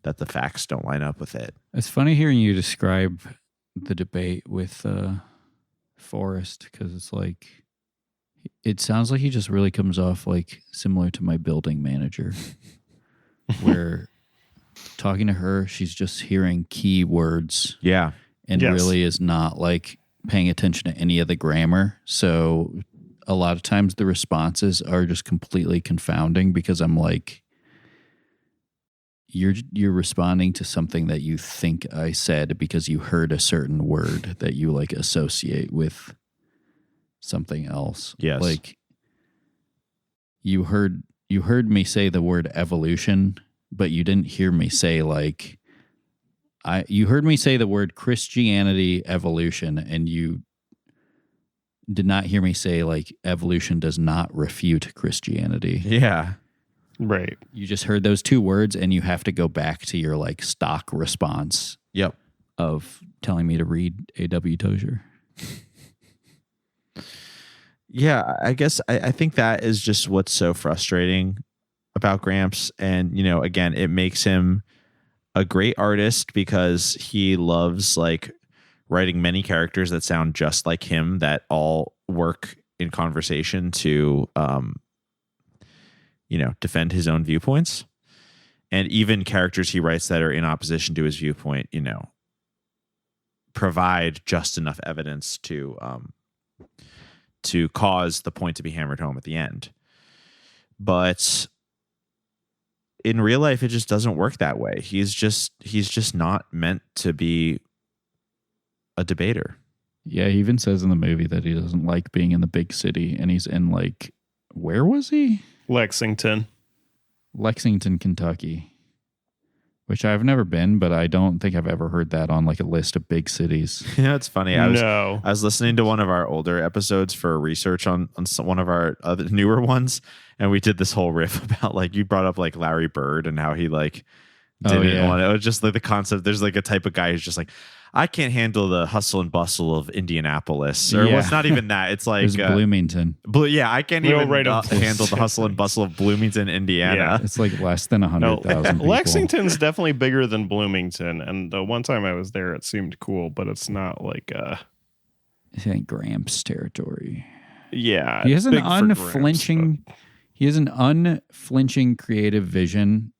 that the facts don't line up with it. It's funny hearing you describe the debate with Forrest, because it's like, it sounds like he just really comes off like similar to my building manager, where talking to her, she's just hearing key words. Yeah. And really is not like paying attention to any of the grammar. So a lot of times the responses are just completely confounding, because I'm like, you're responding to something that you think I said because you heard a certain word that you like associate with something else. Yes. Like you heard me say the word evolution, but you didn't hear me say like you heard me say the word Christianity evolution, and you did not hear me say like evolution does not refute Christianity. Yeah. Right. You just heard those two words, and you have to go back to your like stock response. Yep. Of telling me to read A.W. Tozer. Yeah, I guess I think that is just what's so frustrating about Gramps. And, you know, again, it makes him a great artist because he loves like writing many characters that sound just like him, that all work in conversation to, you know, defend his own viewpoints. And even characters he writes that are in opposition to his viewpoint, you know, provide just enough evidence to cause the point to be hammered home at the end. But in real life, it just doesn't work that way. He's just not meant to be a debater. Yeah, he even says in the movie that he doesn't like being in the big city, and he's in like, where was he? Lexington, Kentucky, which I've never been, but I don't think I've ever heard that on like a list of big cities. You know, it's funny. I was listening to one of our older episodes for research on one of our other newer ones, and we did this whole riff about like, you brought up like Larry Bird and how he like didn't want it. It was just like the concept. There's like a type of guy who's just like, I can't handle the hustle and bustle of Indianapolis, or it's not even that. It's like Bloomington. I can't even handle the hustle and bustle of Bloomington, Indiana. Yeah, it's like less than 100,000 people. Lexington's definitely bigger than Bloomington, and the one time I was there, it seemed cool, but it's not like it ain't Gramps territory. Yeah, he has an unflinching. He has an unflinching creative vision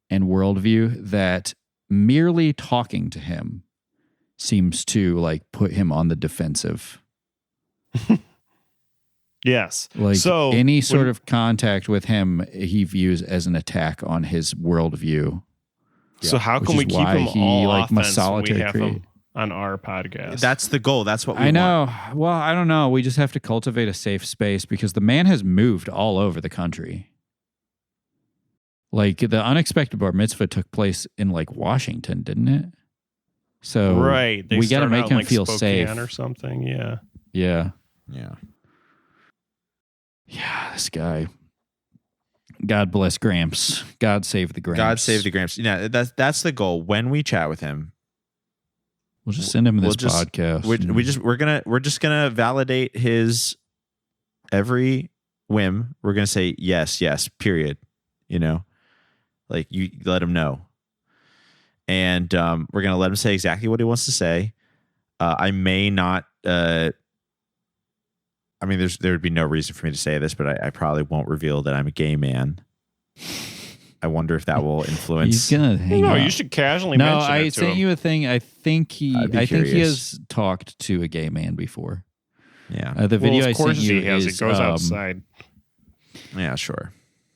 and worldview that merely talking to him seems to like put him on the defensive. Yes. Like so any sort of contact with him, he views as an attack on his worldview. So how can we keep him all offense when we have him on our podcast? That's the goal. That's what we want. I know. Well, I don't know. We just have to cultivate a safe space, because the man has moved all over the country. Like the unexpected bar mitzvah took place in like Washington, didn't it? So right, we got to make him like feel Spokane safe or something. Yeah. Yeah. Yeah. Yeah, this guy. God bless Gramps. God save the Gramps. God save the Gramps. Yeah, that's the goal. When we chat with him, we'll just send him this podcast. We're just gonna validate his every whim. We're gonna say yes, period. You know, like you let him know, and we're gonna let him say exactly what he wants to say. I may not. I mean, there would be no reason for me to say this, but I probably won't reveal that I'm a gay man. I wonder if that will influence. He's gonna hang No, out. you should casually mention it to I sent him. you a thing. I think he curious. has talked to a gay man before. Yeah. The video I of course sent you he has. is It goes outside. Yeah, sure.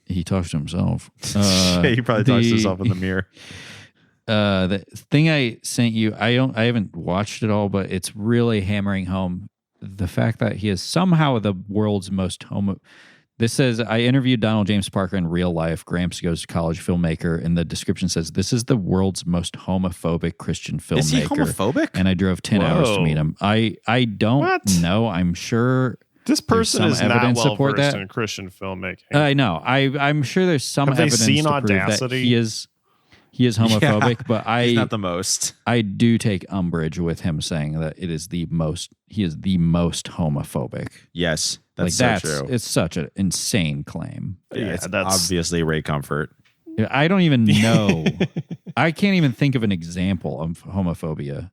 he talks to himself. He probably talks to himself in the mirror. The thing I sent you, I haven't watched it all, but it's really hammering home the fact that he is somehow the world's most This says, I interviewed Donald James Parker in real life. Gramps goes to college, filmmaker. And the description says, this is the world's most homophobic Christian filmmaker. Is he homophobic? And I drove 10 hours to meet him. I don't know. I'm sure this person is not well versed that. in Christian filmmaking. I know. I'm sure there's some Have they evidence seen to Audacity? prove that he is homophobic, but he's not the most. I do take umbrage with him saying that he is the most homophobic. Yes, that's so true. It's such an insane claim. Yeah, it's obviously Ray Comfort. I don't even know. I can't even think of an example of homophobia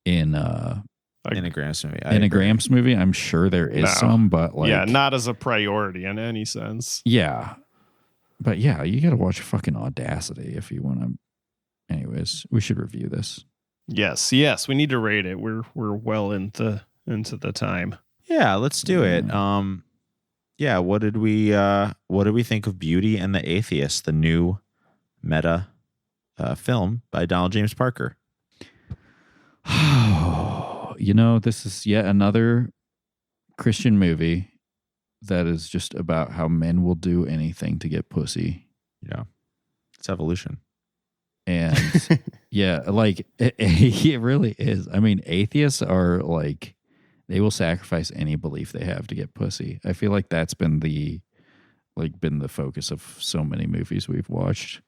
in a Gramps movie. In a Gramps movie, I'm sure there is some, but not as a priority in any sense. Yeah. But yeah, you got to watch fucking Audacity if you want to. Anyways, we should review this. Yes, we need to rate it. We're well into the time. Yeah, let's do it. What did we think of Beauty and the Atheist, the new meta film by Donald James Parker? This is yet another Christian movie that is just about how men will do anything to get pussy. Yeah. It's evolution. And it really is. I mean, atheists are like, they will sacrifice any belief they have to get pussy. I feel like that's been the focus of so many movies we've watched.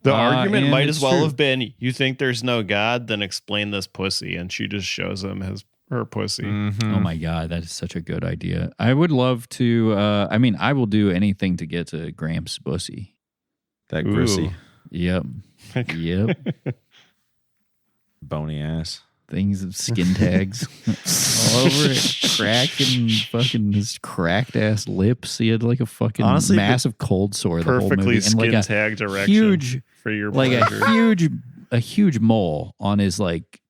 The argument might as well have been, you think there's no God, then explain this pussy. And she just shows him her pussy. Mm-hmm. Oh my God, that is such a good idea. I would love to, I will do anything to get to Gramps' pussy. That grissy. Yep. Bony ass. Things of skin tags all over it. Cracking fucking his cracked ass lips. He had like a fucking massive cold sore the whole movie. Perfectly And like skin tag direction for your pleasure. a huge mole on his like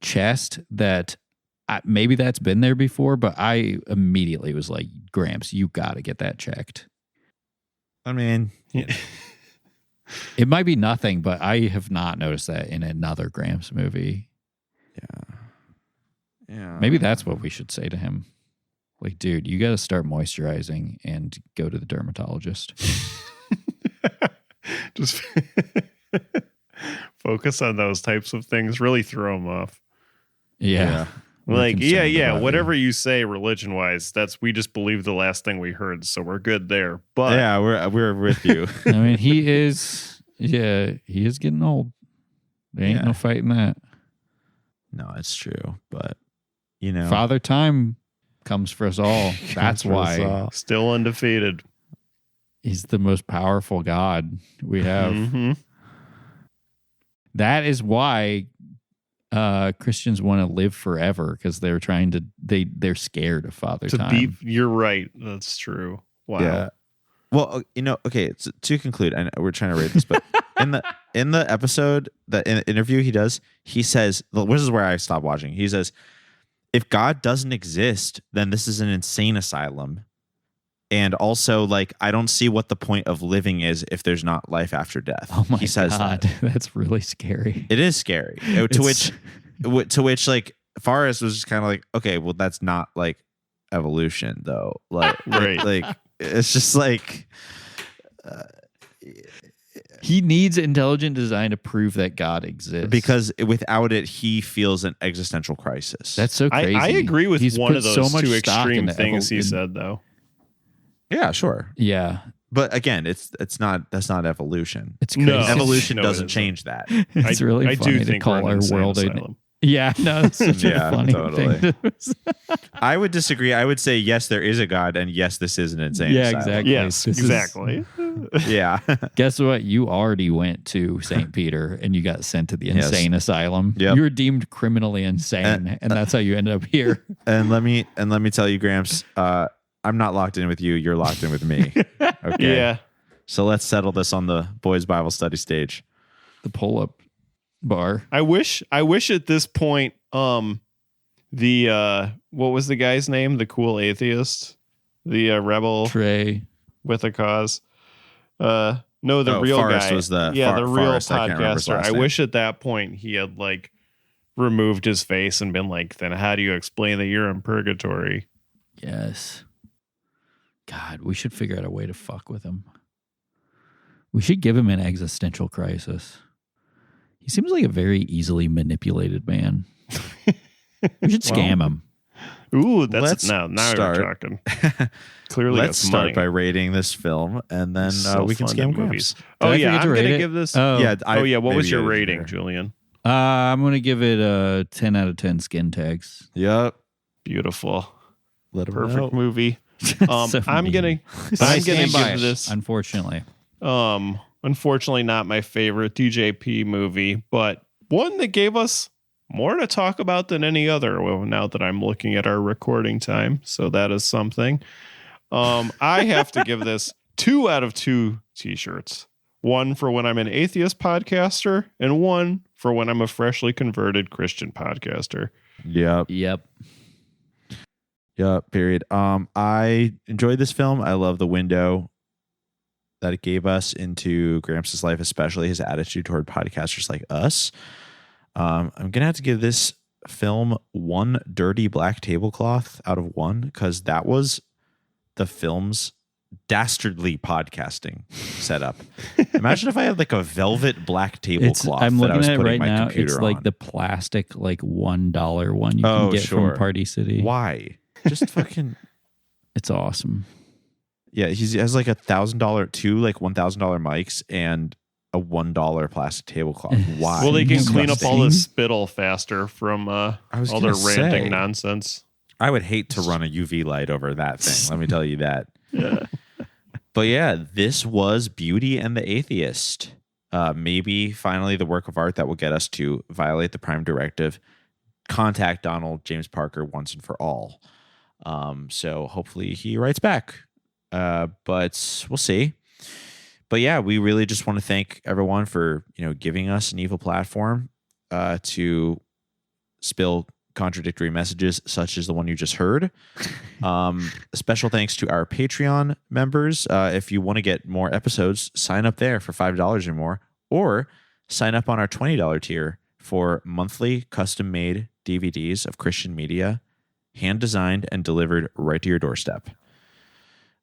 chest that maybe that's been there before, but I immediately was like, Gramps, you got to get that checked. I mean, it might be nothing, but I have not noticed that in another Gramps movie. Yeah. Maybe that's what we should say to him. Like, dude, you got to start moisturizing and go to the dermatologist. Just focus on those types of things. Really throw him off. Yeah. Whatever you say religion wise, we just believe the last thing we heard, so we're good there. But yeah, we're with you. I mean, he is getting old. There ain't no fighting that. No, it's true. But Father Time comes for us all. That's why. Still undefeated. He's the most powerful God we have. Mm-hmm. That is why Christians want to live forever, because they're trying to they're scared of Father Time. You're right. That's true. Wow. Yeah. Well, okay. So to conclude, and we're trying to rate this, but in the episode, in the interview he says, this is where I stopped watching. He says, if God doesn't exist, then this is an insane asylum. And also, like, I don't see what the point of living is if there's not life after death. Oh my he says God, that's really scary. It is scary. To which, like, Forrest was just kind of like, okay, well, that's not like evolution, though. Like, right. Like, it's just like, He needs intelligent design to prove that God exists. Because without it, he feels an existential crisis. That's so crazy. I agree with He's one of put those so much two stock extreme into things he said, though. Yeah, sure. Yeah. But again, that's not evolution. It's crazy. No. Evolution No, doesn't change that. It's really funny to call our world Yeah, no, it's such a funny thing. I would disagree. I would say yes, there is a God, and yes, this is an insane Yeah, asylum. exactly. Yes, exactly. Yeah. Guess what? You already went to St. Peter and you got sent to the insane asylum. Yep. You were deemed criminally insane, and that's how you ended up here. And let me tell you, Gramps, I'm not locked in with you. You're locked in with me. Okay. Yeah. So let's settle this on the boys' Bible study stage. The pull-up bar. I wish at this point, the what was the guy's name? The cool atheist, the rebel Trey with a cause. No, the real Forrest guy was the the real Forrest, I can't remember his podcaster. last I name. wish at that point he had like removed his face and been like, then how do you explain that you're in purgatory? Yes. God, we should figure out a way to fuck with him. We should give him an existential crisis. He seems like a very easily manipulated man. We should scam him. Ooh, that's Let's now start. we're talking. Clearly, Let's it's start money. by rating this film, and then So we can fun scam at movies. Oh Did I yeah, forget to I'm rate gonna it? give this. Oh. Yeah. What was maybe your I did rating, there. Julian? I'm going to give it a 10 out of 10 skin tags. Yep. Beautiful, Let 'em perfect know. movie. So I'm mean. gonna I stand by give it, this. unfortunately. Unfortunately, not my favorite DJP movie, but one that gave us more to talk about than any other. Well, now that I'm looking at our recording time, so that is something. I have to give this 2 out of 2 t-shirts. One for when I'm an atheist podcaster, and one for when I'm a freshly converted Christian podcaster. Yep. Period. I enjoyed this film. I love the window that it gave us into Gramps' life, especially his attitude toward podcasters like us. I'm gonna have to give this film 1 dirty black tablecloth out of 1, because that was the film's dastardly podcasting setup. Imagine if I had like a velvet black tablecloth. I'm looking at it right my now. computer It's like on. the plastic, like $1 one you can get from Party City. Why? Just fucking. It's awesome. Yeah, he has like $1,000, 2 like $1,000 mics and a $1 plastic tablecloth. Why? Well, they can clean up all the Disgusting. spittle faster from all was their gonna ranting say. nonsense. I would hate to run a UV light over that thing. Let me tell you that. But yeah, this was Beauty and the Atheist. Maybe finally the work of art that will get us to violate the prime directive, contact Donald James Parker once and for all. So hopefully he writes back. But we'll see. But yeah, we really just want to thank everyone for, giving us an evil platform to spill contradictory messages such as the one you just heard. Special thanks to our Patreon members. If you want to get more episodes, sign up there for $5 or more, or sign up on our $20 tier for monthly custom-made DVDs of Christian media, hand-designed and delivered right to your doorstep.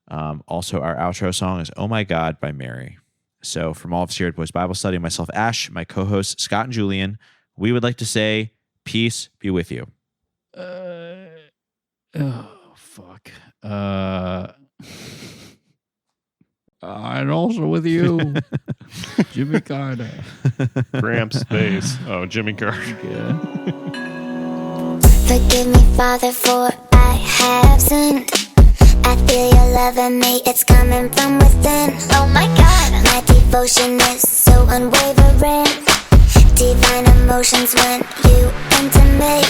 Also, our outro song is Oh My God by Mary. So from all of us here at Boys Bible Study, myself, Ash, my co-hosts, Scott and Julian, we would like to say peace be with you. Oh, fuck. And also with you, Jimmy Carter. Gramps face. Oh, Jimmy Carter. Yeah. Forgive me, Father, for I have sinned. I feel your love in me, it's coming from within. Oh my God, my devotion is so unwavering. Divine emotions when you enter me.